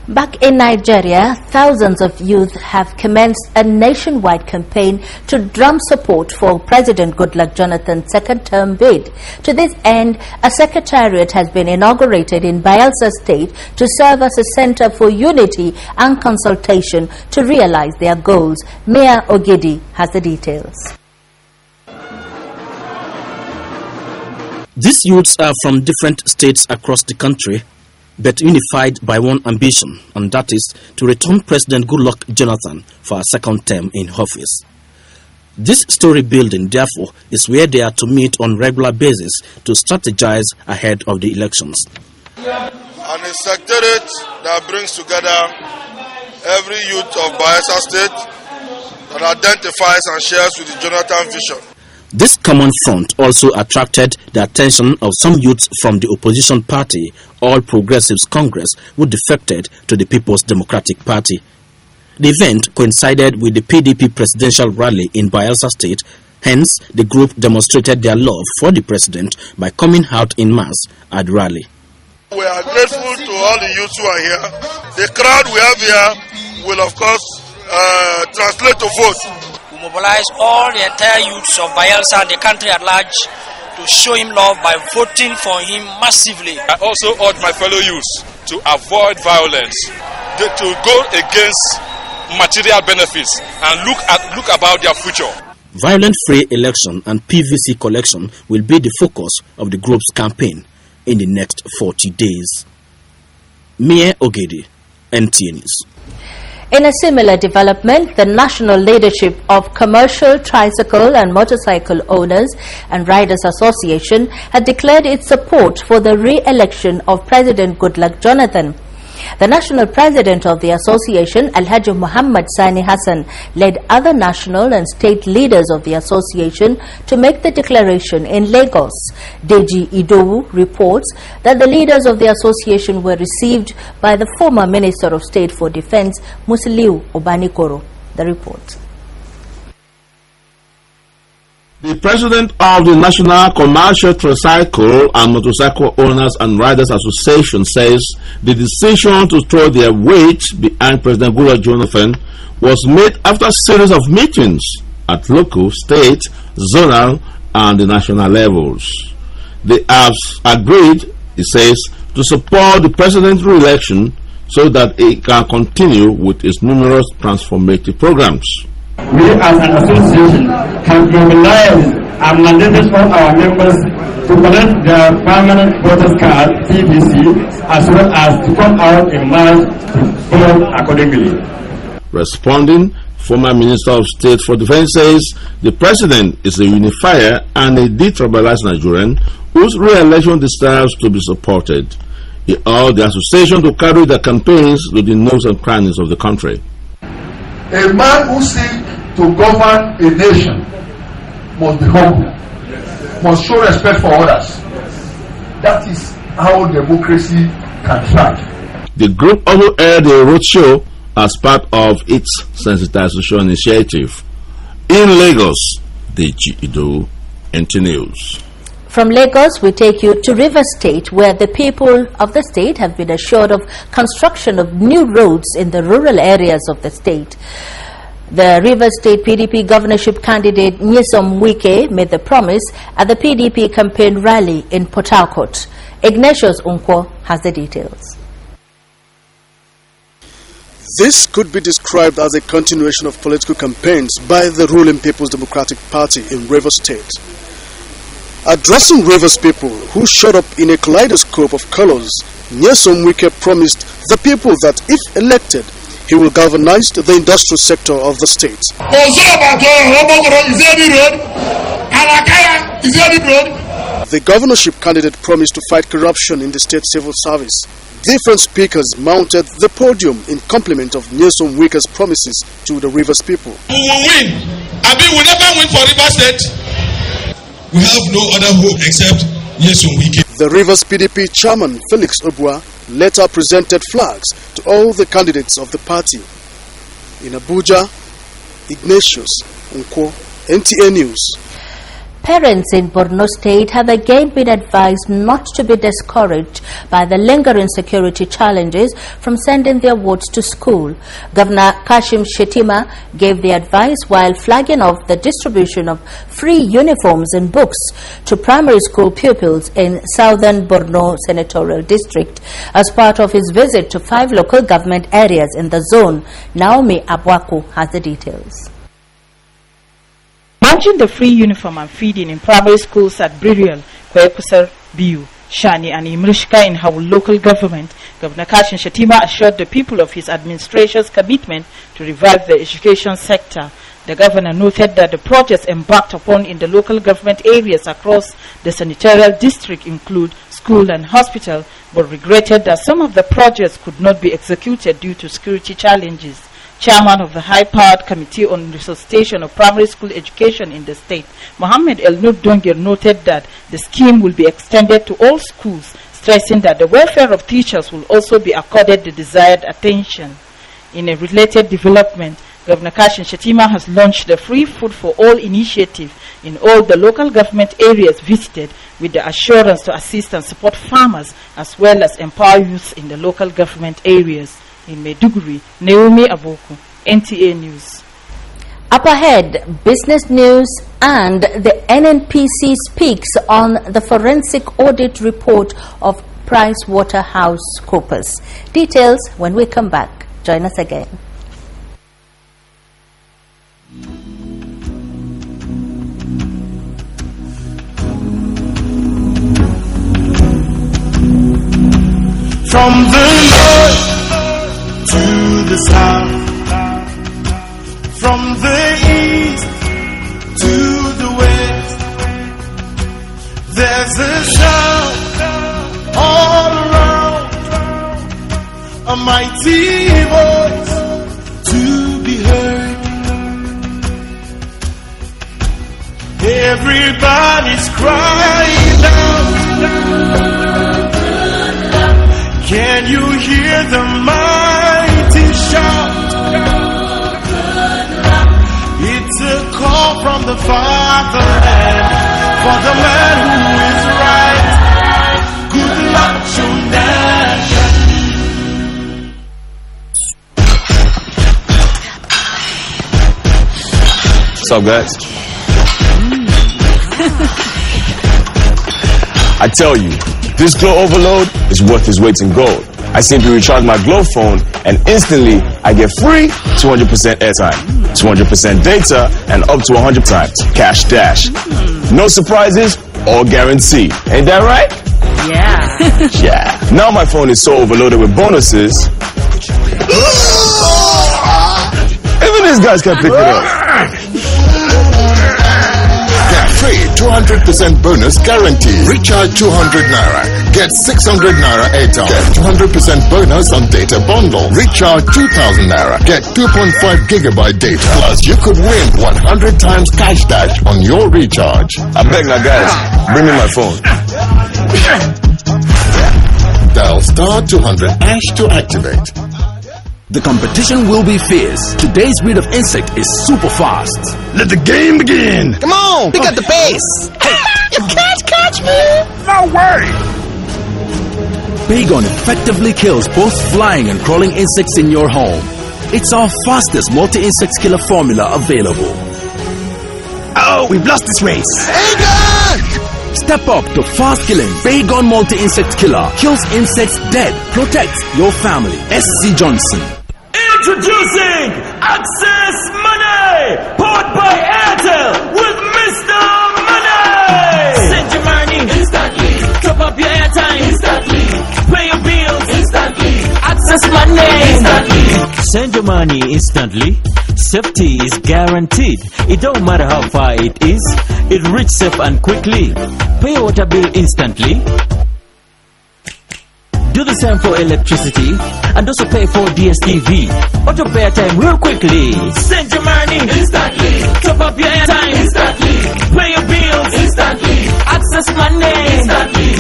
Back in Nigeria, thousands of youth have commenced a nationwide campaign to drum support for President Goodluck Jonathan's second-term bid. To this end, a secretariat has been inaugurated in Bayelsa State to serve as a center for unity and consultation to realize their goals. Mia Ogidi has the details. These youths are from different states across the country, but unified by one ambition, and that is to return President Goodluck Jonathan for a second term in office. This story building, therefore, is where they are to meet on regular basis to strategize ahead of the elections. And a secretariat that brings together every youth of Bayelsa State that identifies and shares with the Jonathan vision. This common front also attracted the attention of some youths from the opposition party, All Progressives Congress, who defected to the People's Democratic Party. The event coincided with the PDP presidential rally in Bayelsa State. Hence, the group demonstrated their love for the president by coming out in mass at the rally. We are grateful to all the youths who are here. The crowd we have here will, of course, translate to vote. Mobilize all the entire youths of Bayelsa and the country at large to show him love by voting for him massively. I also urge my fellow youths to avoid violence, to go against material benefits and look about their future. Violent-free election and PVC collection will be the focus of the group's campaign in the next 40 days. Mia Ogedi, NTA News. In a similar development, the National Leadership of Commercial Tricycle and Motorcycle Owners and Riders Association had declared its support for the re-election of President Goodluck Jonathan. The national president of the association, Alhaji Muhammad Sani Hassan, led other national and state leaders of the association to make the declaration in Lagos. Deji Idowu reports that the leaders of the association were received by the former Minister of State for Defense, Musiliu Obanikoro. The report. The president of the National Commercial Tricycle and Motorcycle Owners and Riders Association says the decision to throw their weight behind President Goodluck Jonathan was made after a series of meetings at local, state, zonal, and the national levels. They have agreed, he says, to support the president's re-election so that he can continue with his numerous transformative programs. We as an association can mobilize and mandate all our members to collect their permanent voters card, PVC, as well as to come out in March to vote accordingly. Responding, former Minister of State for Defense says the president is a unifier and a detribalized Nigerian whose re-election deserves to be supported. He urged the association to carry their campaigns to the nooks and crannies of the country. A man who seeks to govern a nation must be humble, must show respect for others. That is how democracy can thrive. The group also held a roadshow as part of its sensitization initiative. In Lagos, Deji Ido, Nta News. From Lagos, we take you to River State, where the people of the state have been assured of construction of new roads in the rural areas of the state. The River State PDP governorship candidate Nyesom Wike made the promise at the PDP campaign rally in Port Harcourt. Ignatius Unkwo has the details. This could be described as a continuation of political campaigns by the ruling People's Democratic Party in Rivers State. Addressing Rivers people who showed up in a kaleidoscope of colors, Nyesom Wike promised the people that if elected, he will galvanize the industrial sector of the state. The governorship candidate promised to fight corruption in the state civil service. Different speakers mounted the podium in compliment of Nyesom Wike's promises to the Rivers people. We will win. We will never win for Rivers State. We have no other hope except Nyesom Wike. The Rivers PDP chairman Felix Obua later presented flags to all the candidates of the party. In Abuja, Ignatius Unkwo, NTA News. Parents in Borno State have again been advised not to be discouraged by the lingering security challenges from sending their wards to school. Governor Kashim Shettima gave the advice while flagging off the distribution of free uniforms and books to primary school pupils in southern Borno Senatorial District as part of his visit to 5 local government areas in the zone. Naomi Abwaku has the details. Launching the free uniform and feeding in primary schools at Burial, Kwekusar, Biu, Shani and Imrishka in Hawul local government, Governor Kashim Shettima assured the people of his administration's commitment to revive the education sector. The governor noted that the projects embarked upon in the local government areas across the senatorial district include school and hospital, but regretted that some of the projects could not be executed due to security challenges. Chairman of the High-Powered Committee on Resuscitation of Primary School Education in the state, Mohammed El-Nur Dongir, noted that the scheme will be extended to all schools, stressing that the welfare of teachers will also be accorded the desired attention. In a related development, Governor Kashim Shettima has launched the Free Food for All initiative in all the local government areas visited, with the assurance to assist and support farmers as well as empower youth in the local government areas. In Maiduguri, Naomi Aboku, NTA News. Up ahead, business news, and the NNPC speaks on the forensic audit report of PricewaterhouseCoopers. Details when we come back. Join us again. From the north to the south, from the east to the west, there's a sound all around, a mighty voice to be heard. Everybody's crying out. Can you hear the mighty shout? It's a call from the fatherland for the man who is right. Good luck to nation. What's up, guys? I tell you, this Glow Overload is worth its weight in gold. I simply recharge my Glow phone and instantly I get free 200% airtime, 200% data, and up to 100 times cash dash. No surprises, all guaranteed. Ain't that right? Yeah. Yeah. Now my phone is so overloaded with bonuses. Even these guys can't pick it up. Free 200% bonus guarantee. Recharge 200 Naira. Get 600 Naira airtime. Get 200% bonus on data bundle. Recharge 2000 Naira. Get 2.5 gigabyte data. Plus, you could win 100 times cash dash on your recharge. I beg now, guys, bring me my phone. Dial *200# to activate. The competition will be fierce. Today's breed of insect is super fast. Let the game begin. Come on, pick up the pace. You can't catch me. No way. Baygon effectively kills both flying and crawling insects in your home. It's our fastest multi-insect killer formula available. Oh, we've lost this race. Baygon! Step up to fast killing. Baygon multi-insect killer kills insects dead. Protects your family. SC Johnson. Introducing Access Money, powered by Airtel with Mr. Money. Send your money instantly. Top up your airtime instantly. Pay your bills instantly. Access Money instantly. Send your money instantly. Safety is guaranteed. It don't matter how far it is. It reaches safe and quickly. Pay your water bill instantly. Do the same for electricity and also pay for DSTV. Auto pay time real quickly. Send your money instantly. Top up your airtime instantly. Pay your bills instantly. Access Money instantly.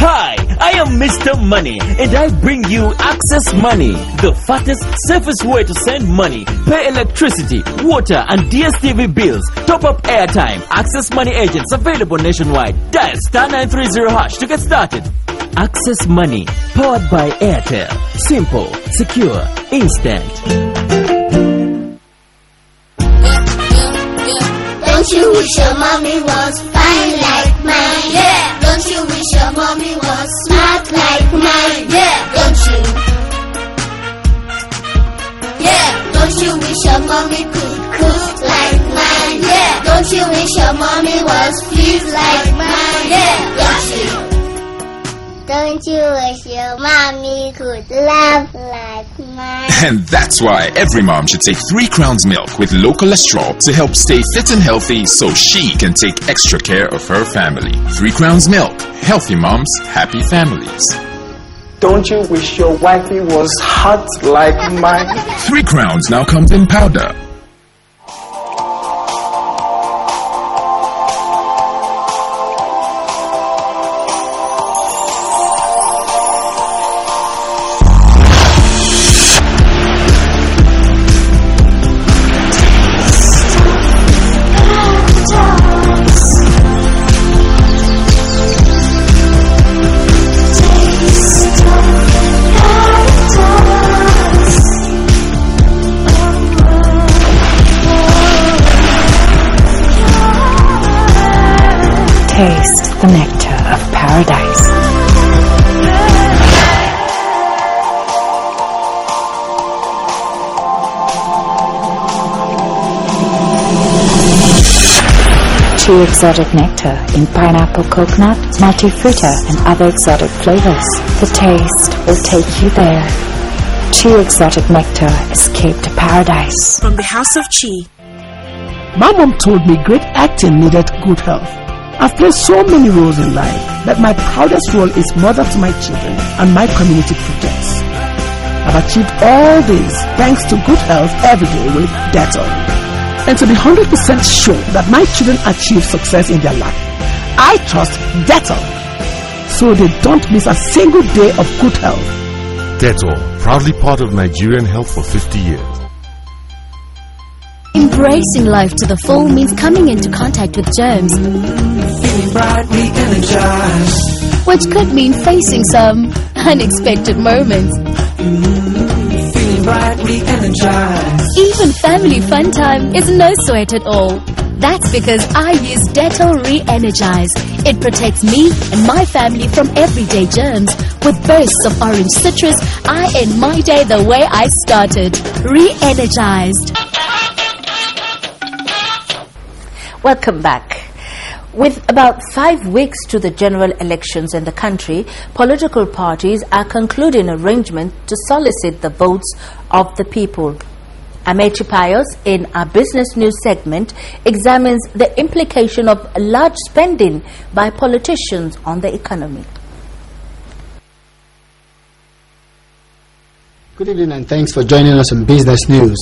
Hi, I am Mr. Money and I bring you Access Money, the fastest, safest way to send money, pay electricity, water and DSTV bills, top up airtime. Access Money agents available nationwide. Dial *930# to get started. Access Money, powered by Airtel. Simple, secure, instant. Don't you wish your mommy was fine like mine? Yeah. Don't you wish your mommy was smart like mine? Yeah. Don't you? Yeah. Don't you wish your mommy could cook like mine? Yeah. Don't you wish your mommy was fleet like mine? Yeah. Don't you? Don't you wish your mommy could laugh like mine? And that's why every mom should take 3 Crowns milk with low cholesterol to help stay fit and healthy so she can take extra care of her family. 3 Crowns milk. Healthy moms, happy families. Don't you wish your wifey was hot like mine? 3 Crowns now comes in powder. Taste the nectar of paradise. True exotic nectar in pineapple, coconut, multi-fruiter and other exotic flavors. The taste will take you there. True exotic nectar, escape to paradise. From the House of Chi. My mom told me great acting needed good health. I've played so many roles in life, but my proudest role is mother to my children and my community projects. I've achieved all this thanks to good health every day with Dettol. And to be 100% sure that my children achieve success in their life, I trust Dettol, so they don't miss a single day of good health. Dettol, proudly part of Nigerian health for 50 years. Embracing life to the full means coming into contact with germs, feeling bright, re-energized, which could mean facing some unexpected moments. Feeling bright, re-energized. Even family fun time is no sweat at all. That's because I use Dettol Re-Energize. It protects me and my family from everyday germs. With bursts of orange citrus, I end my day the way I started. Re-Energized. Welcome back. With about 5 weeks to the general elections in the country, political parties are concluding arrangements to solicit the votes of the people. Amechi Pius, in our Business News segment, examines the implication of large spending by politicians on the economy. Good evening and thanks for joining us on Business News.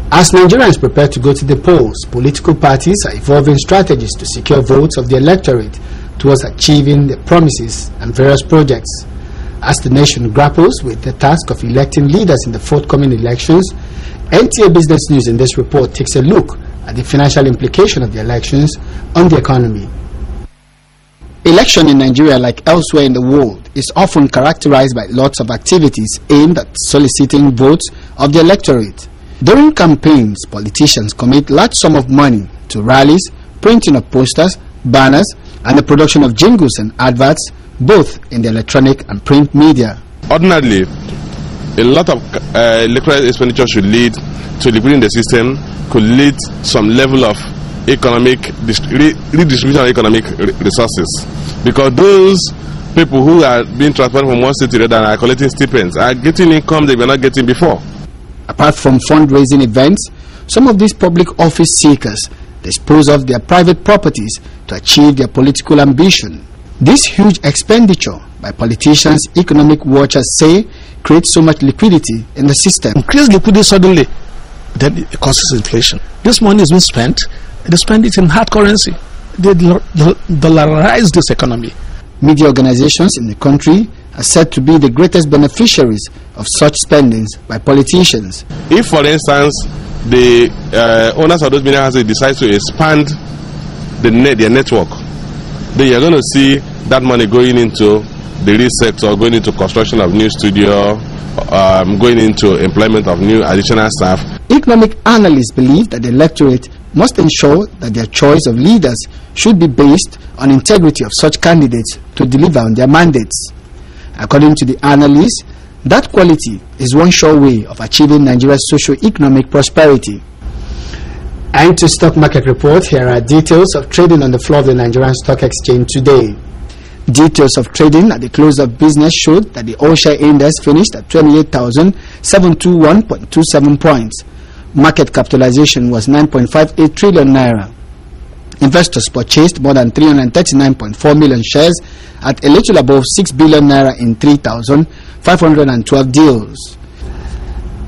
As Nigerians prepare to go to the polls, political parties are evolving strategies to secure votes of the electorate towards achieving the promises and various projects. As the nation grapples with the task of electing leaders in the forthcoming elections, NTA Business News in this report takes a look at the financial implication of the elections on the economy. Election in Nigeria, like elsewhere in the world, is often characterized by lots of activities aimed at soliciting votes of the electorate. During campaigns, politicians commit large sums of money to rallies, printing of posters, banners, and the production of jingles and adverts, both in the electronic and print media. Ordinarily, a lot of electoral expenditure should lead to liquidating the system, could lead some level of economic redistribution of economic resources, because those people who are being transferred from one state to the other and are collecting stipends are getting income they were not getting before. Apart from fundraising events, some of these public office seekers dispose of their private properties to achieve their political ambition. This huge expenditure by politicians, economic watchers say, creates so much liquidity in the system. Increase liquidity suddenly, then it causes inflation. This money is being spent, they spend it in hard currency. They dollarize this economy. Media organizations in the country are said to be the greatest beneficiaries of such spendings by politicians. If, for instance, the owners of those media houses decide to expand their network, then you're going to see that money going into the real sector, going into construction of new studio, going into employment of new additional staff. Economic analysts believe that the electorate must ensure that their choice of leaders should be based on integrity of such candidates to deliver on their mandates. According to the analysts, that quality is one sure way of achieving Nigeria's socio-economic prosperity. And to stock market report, here are details of trading on the floor of the Nigerian Stock Exchange today. Details of trading at the close of business showed that the all-share index finished at 28,721.27 points. Market capitalization was 9.58 trillion naira. Investors purchased more than 339.4 million shares at a little above 6 billion naira in 3,512 deals.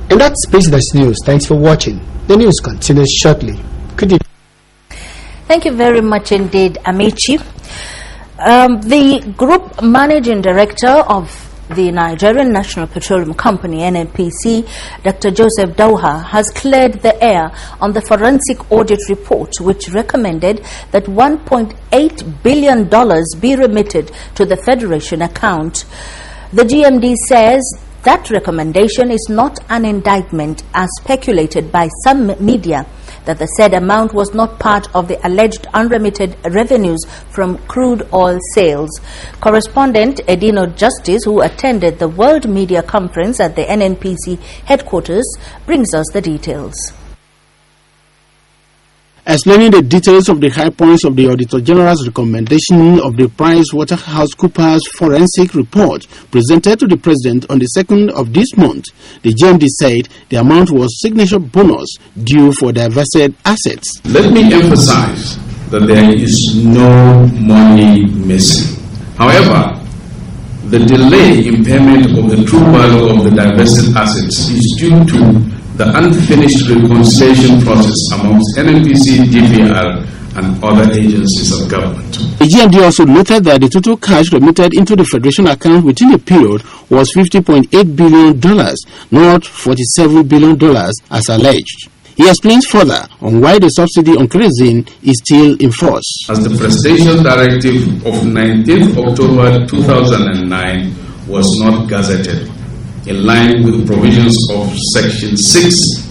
And that's Business News. Thanks for watching. The news continues shortly. Good evening. Thank you very much indeed, Amici. The Group Managing Director of the Nigerian National Petroleum Company, NNPC, Dr. Joseph Dauha, has cleared the air on the forensic audit report, which recommended that $1.8 billion be remitted to the Federation account. The GMD says that recommendation is not an indictment, as speculated by some media, that the said amount was not part of the alleged unremitted revenues from crude oil sales. Correspondent Edino Justice, who attended the World Media Conference at the NNPC headquarters, brings us the details. Explaining the details of the high points of the Auditor General's recommendation of the PricewaterhouseCoopers forensic report presented to the President on the 2nd of this month, the GMD said the amount was signature bonus due for divested assets. Let me emphasize that there is no money missing. However, the delay in payment of the true value of the divested assets is due to the unfinished reconciliation process amongst NNPC, DPR, and other agencies of government. The GMD also noted that the total cash remitted into the Federation account within a period was $50.8 billion, not $47 billion as alleged. He explains further on why the subsidy on kerosene is still in force. As the Presidential Directive of 19th October 2009 was not gazetted, in line with provisions of Section 6,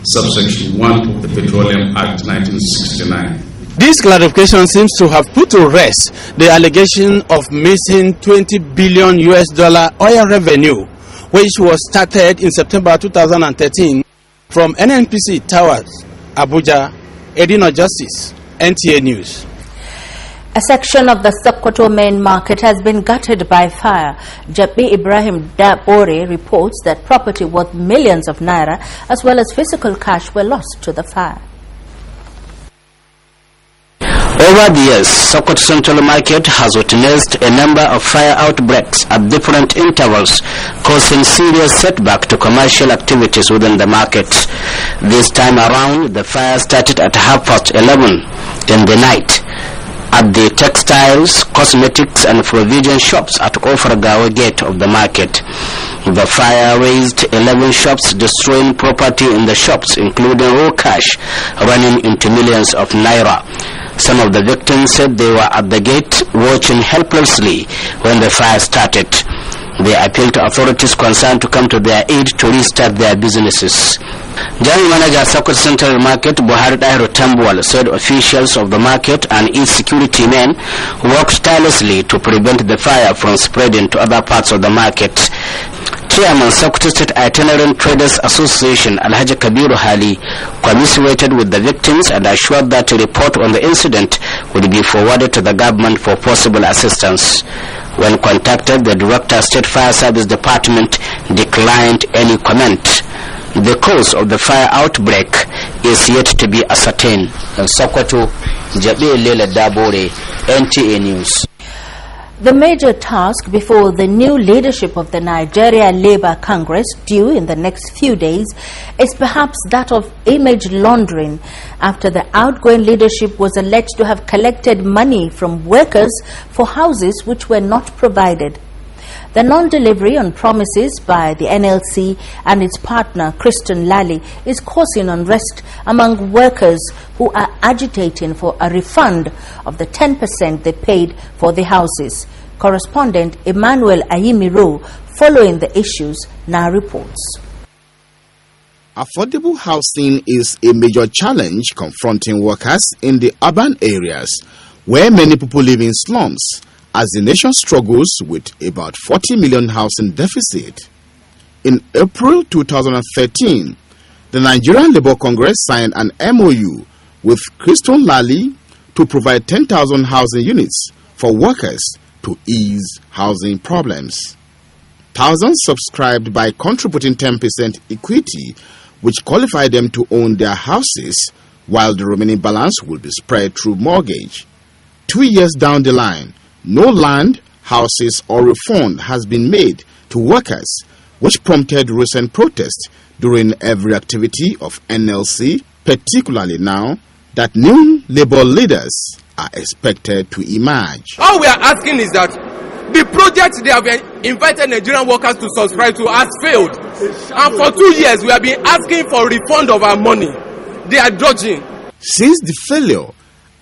Subsection 1 of the Petroleum Act 1969. This clarification seems to have put to rest the allegation of missing $20 billion oil revenue, which was started in September 2013 from NNPC Towers, Abuja. Edino Justice, NTA News. A section of the Sokoto main market has been gutted by fire. Jabi Ibrahim Dabore reports that property worth millions of naira as well as physical cash were lost to the fire. Over the years, Sokoto Central Market has witnessed a number of fire outbreaks at different intervals, causing serious setback to commercial activities within the market. This time around, the fire started at 11:30 in the night. at the textiles, cosmetics and provision shops at Ofragawa gate of the market. The fire razed 11 shops, destroying property in the shops, including raw cash running into millions of naira. Some of the victims said they were at the gate watching helplessly when the fire started. They appealed to authorities concerned to come to their aid to restart their businesses. General Manager Sokoto Central Market Buhari Dahiru Tambuwal said officials of the market and its security men worked tirelessly to prevent the fire from spreading to other parts of the market. Chairman Sokoto State Itinerant Traders Association Alhaji Kabiru Hali commiserated with the victims and assured that a report on the incident would be forwarded to the government for possible assistance. When contacted, the Director State Fire Service Department declined any comment. The cause of the fire outbreak is yet to be ascertained. Sokoto, Jabe Lela Dabore, NTA News. The major task before the new leadership of the Nigeria Labour Congress, due in the next few days, is perhaps that of image laundering, after the outgoing leadership was alleged to have collected money from workers for houses which were not provided. The non-delivery on promises by the NLC and its partner Christian Lally is causing unrest among workers who are agitating for a refund of the 10% they paid for the houses. Correspondent Emmanuel Ayimiro, following the issues, now reports. Affordable housing is a major challenge confronting workers in the urban areas where many people live in slums, as the nation struggles with about 40 million housing deficit. In April 2013, the Nigerian Labour Congress signed an MOU with Christian Lally to provide 10,000 housing units for workers to ease housing problems. Thousands subscribed by contributing 10% equity, which qualified them to own their houses, while the remaining balance will be spread through mortgage. 2 years down the line, no land, houses or refund has been made to workers, which prompted recent protests during every activity of NLC, particularly now that new labor leaders are expected to emerge. All we are asking is that the project they have invited Nigerian workers to subscribe to has failed. And for 2 years we have been asking for refund of our money. They are dodging. Since the failure,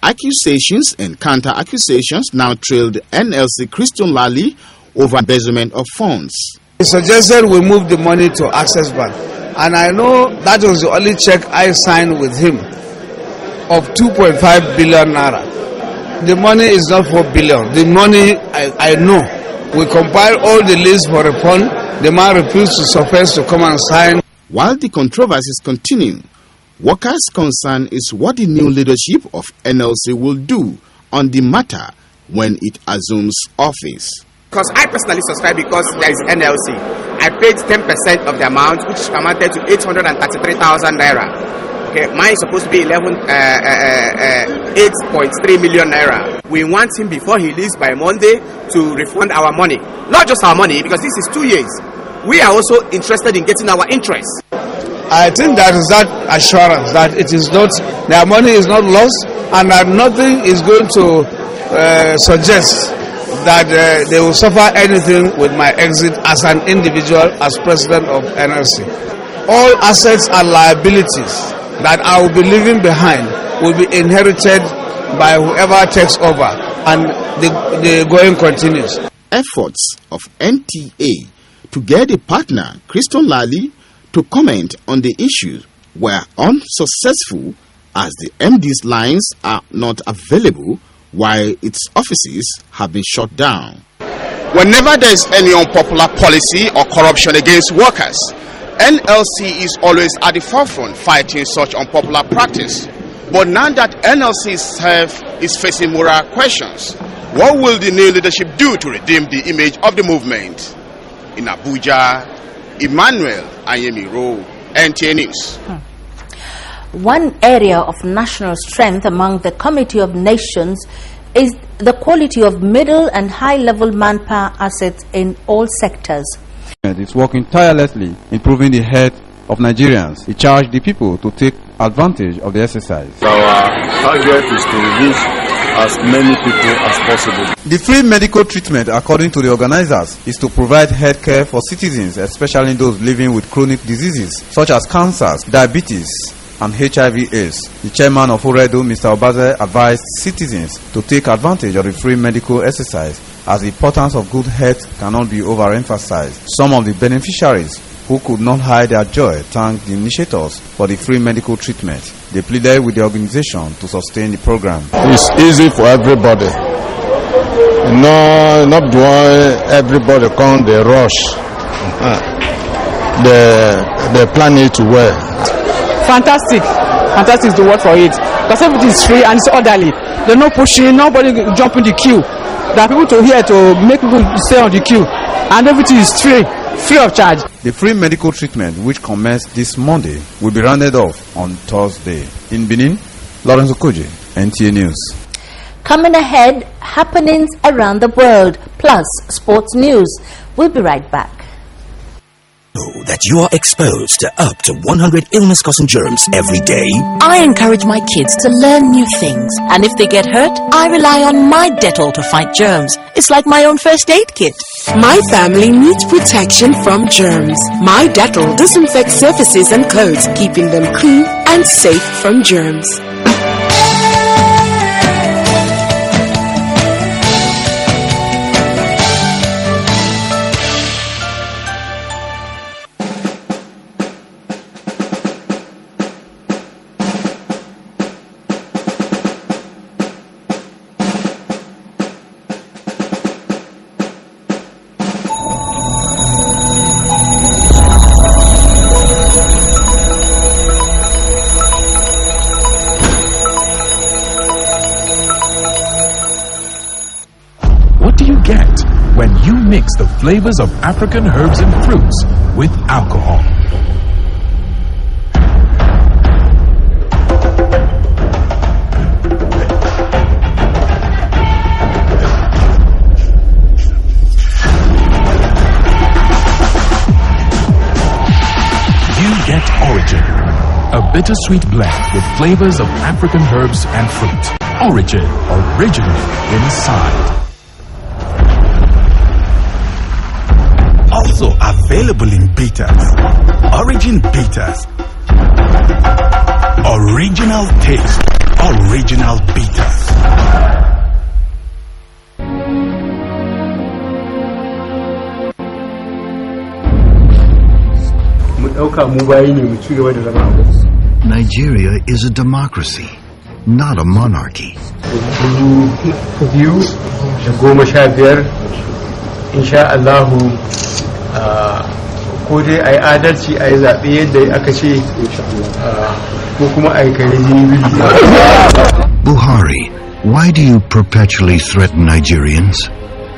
accusations and counter-accusations now trailed NLC Christian Lally over embezzlement of funds. He suggested we move the money to Access Bank, and I know that was the only check I signed with him of 2.5 billion naira. The money is not 4 billion. The money I know. We compiled all the lists for refund. The man refused to suffice to come and sign. While the controversies continue, workers' concern is what the new leadership of NLC will do on the matter when it assumes office. Because I personally subscribe because there is NLC. I paid 10% of the amount, which amounted to 833,000 naira. Okay, mine is supposed to be 8.3 million naira. We want him before he leaves by Monday to refund our money. Not just our money, because this is 2 years. We are also interested in getting our interest. I think that is that assurance that it is not, their money is not lost, and that nothing is going to suggest that they will suffer anything with my exit as an individual, as president of NLC. All assets and liabilities that I will be leaving behind will be inherited by whoever takes over, and the going continues. Efforts of NTA to get a partner, Christian Lally, to comment on the issue were unsuccessful, as the MD's lines are not available while its offices have been shut down. Whenever there is any unpopular policy or corruption against workers, NLC is always at the forefront fighting such unpopular practice. But now that NLC itself is facing moral questions, what will the new leadership do to redeem the image of the movement? In Abuja, Emmanuel Ayemiro, NTA News. One area of national strength among the Committee of Nations is the quality of middle and high-level manpower assets in all sectors. It's working tirelessly, improving the health of Nigerians. He charged the people to take advantage of the exercise. Our target is to reach as many people as possible. The free medical treatment, according to the organizers, is to provide health care for citizens, especially those living with chronic diseases such as cancers, diabetes, and HIV/AIDS. The chairman of Oredo, Mr. Obaze, advised citizens to take advantage of the free medical exercise, as the importance of good health cannot be overemphasized. Some of the beneficiaries who could not hide their joy thanked the initiators for the free medical treatment. They pleaded with the organization to sustain the program. It's easy for everybody. No, not doing everybody come the rush. They plan it well. Fantastic is the word for it, because everything is free and it's orderly. They're not pushing, nobody jump in the queue. There are people here to make people stay on the queue, and everything is free of charge. The free medical treatment, which commenced this Monday, will be rounded off on Thursday. In Benin, Lawrence Okoje, NTA News. Coming ahead, happenings around the world, plus sports news. We'll be right back. That you are exposed to up to 100 illness-causing germs every day? I encourage my kids to learn new things, and if they get hurt, I rely on my Dettol to fight germs. It's like my own first aid kit. My family needs protection from germs. My Dettol disinfects surfaces and clothes, keeping them clean and safe from germs. Mix the flavors of African herbs and fruits with alcohol. You get Origin, a bittersweet blend with flavors of African herbs and fruit. Origin, original inside. Also available in bitters. Origin bitters. Original taste. Original bitters. Nigeria is a democracy, not a monarchy. ko dai a yi adalci a yi zaɓe yadda aka ce ko kuma a yi kare jini biyu. Buhari, why do you perpetually threaten Nigerians?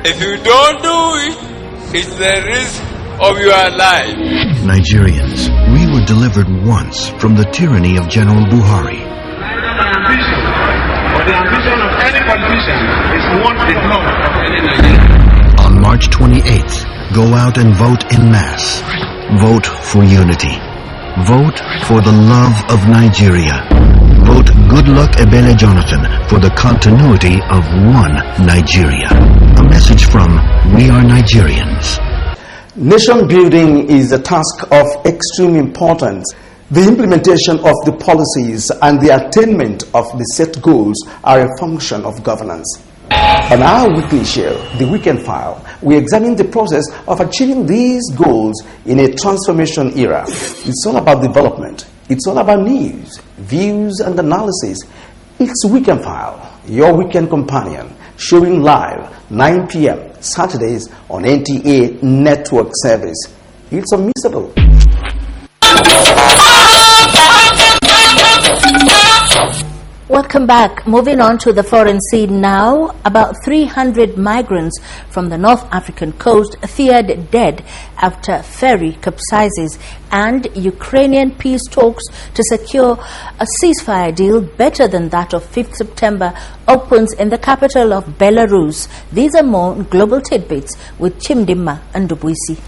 If you don't do it, it's the risk of your life. Nigerians, we were delivered once from the tyranny of General Buhari. But the ambition of any politician is to want the blood of any Nigerian. On March 28th, go out and vote en masse. Vote for unity. Vote for the love of Nigeria. Vote Goodluck Ebele Jonathan for the continuity of one Nigeria. A message from We Are Nigerians. Nation building is a task of extreme importance. The implementation of the policies and the attainment of the set goals are a function of governance. On our weekly show, The Weekend File, we examine the process of achieving these goals in a transformation era. It's all about development. It's all about news, views, and analysis. It's Weekend File, your weekend companion, showing live 9 p.m. Saturdays on Nta Network service. It's unmissable. Welcome back. Moving on to the foreign scene now. About 300 migrants from the North African coast feared dead after ferry capsizes, and Ukrainian peace talks to secure a ceasefire deal better than that of 5th September opens in the capital of Belarus. These are more global tidbits with Chimdima and Dubuisi.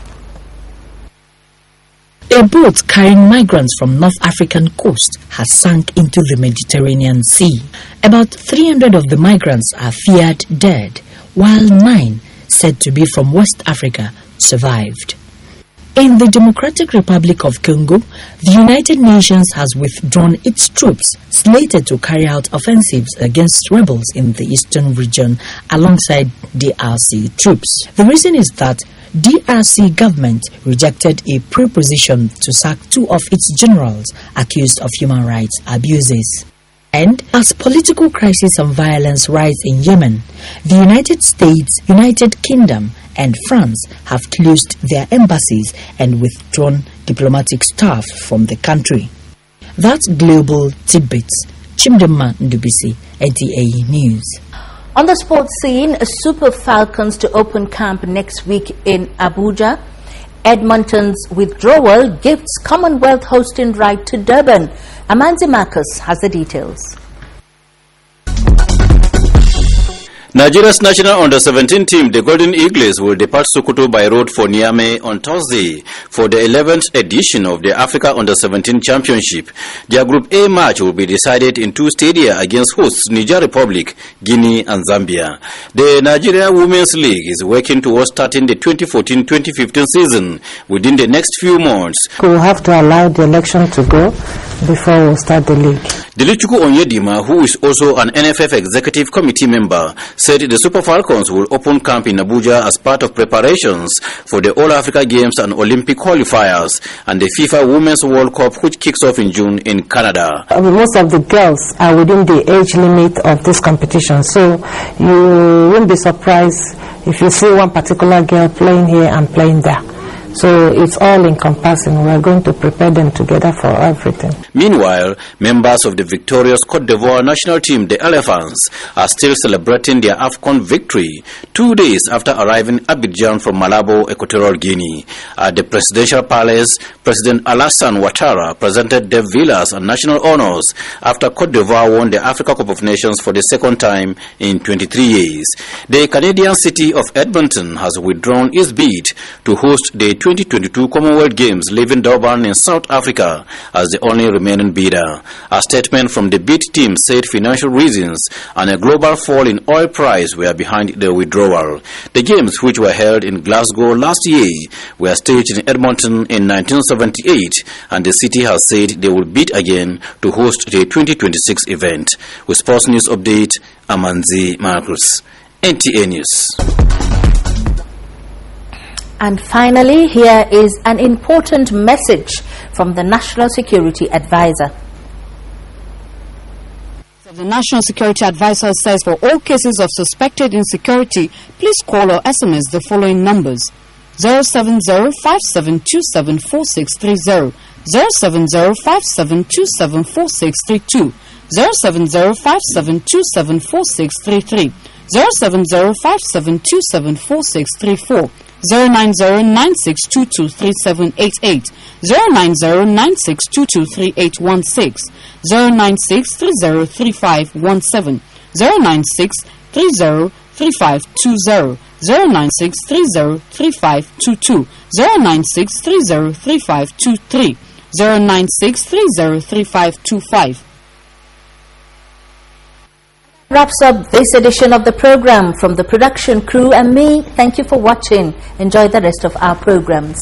A boat carrying migrants from North African coast has sunk into the Mediterranean Sea. About 300 of the migrants are feared dead, while 9, said to be from West Africa, survived. In the Democratic Republic of Congo, the United Nations has withdrawn its troops slated to carry out offensives against rebels in the eastern region alongside DRC troops. The reason is that DRC government rejected a proposition to sack 2 of its generals accused of human rights abuses. And as political crisis and violence rise in Yemen, the United States, United Kingdom, and France have closed their embassies and withdrawn diplomatic staff from the country. That's Global Tidbits. Chimdema Ndubisi, NTA News. On the sports scene, Super Falcons to open camp next week in Abuja. Edmonton's withdrawal gifts Commonwealth hosting right to Durban. Amanzi Marcus has the details. Nigeria's national under-17 team, the Golden Eagles, will depart Sokoto by road for Niamey on Thursday for the 11th edition of the Africa Under-17 Championship. Their Group A match will be decided in 2 stadia against hosts Niger Republic, Guinea and Zambia. The Nigeria Women's League is working towards starting the 2014-2015 season within the next few months. We'll have to allow the election to go before we start the league. Dilichukwu Onyedima, who is also an NFF Executive Committee member, said the Super Falcons will open camp in Abuja as part of preparations for the All-Africa Games and Olympic qualifiers and the FIFA Women's World Cup, which kicks off in June in Canada. Most of the girls are within the age limit of this competition, so you won't be surprised if you see one particular girl playing here and playing there. So it's all encompassing. We are going to prepare them together for everything. Meanwhile, members of the victorious Cote d'Ivoire national team, the Elephants, are still celebrating their AFCON victory 2 days after arriving Abidjan from Malabo, Equatorial Guinea. At the presidential palace, President Alassane Ouattara presented Dave Villas and national honors after Cote d'Ivoire won the Africa Cup of Nations for the 2nd time in 23 years. The Canadian city of Edmonton has withdrawn its bid to host the 2022 Commonwealth Games, leaving Durban in South Africa as the only remaining bidder. A statement from the bid team said financial reasons and a global fall in oil price were behind the withdrawal. The games, which were held in Glasgow last year, were staged in Edmonton in 1978, and the city has said they will bid again to host the 2026 event. With Sports News Update, Amanzi Marcus, NTA News. And finally, here is an important message from the National Security Advisor. The National Security Advisor says for all cases of suspected insecurity, please call or SMS the following numbers: 070-5727-4630, 070-5727-4632, 070-5727-4633, 070-5727-4634, 090-9622-3788, 090-9622-3816, 096-303517, 096-303520, 096-303522, 096-303523, 096-303525. Wraps up this edition of the program. From the production crew and me, thank you for watching. Enjoy the rest of our programs.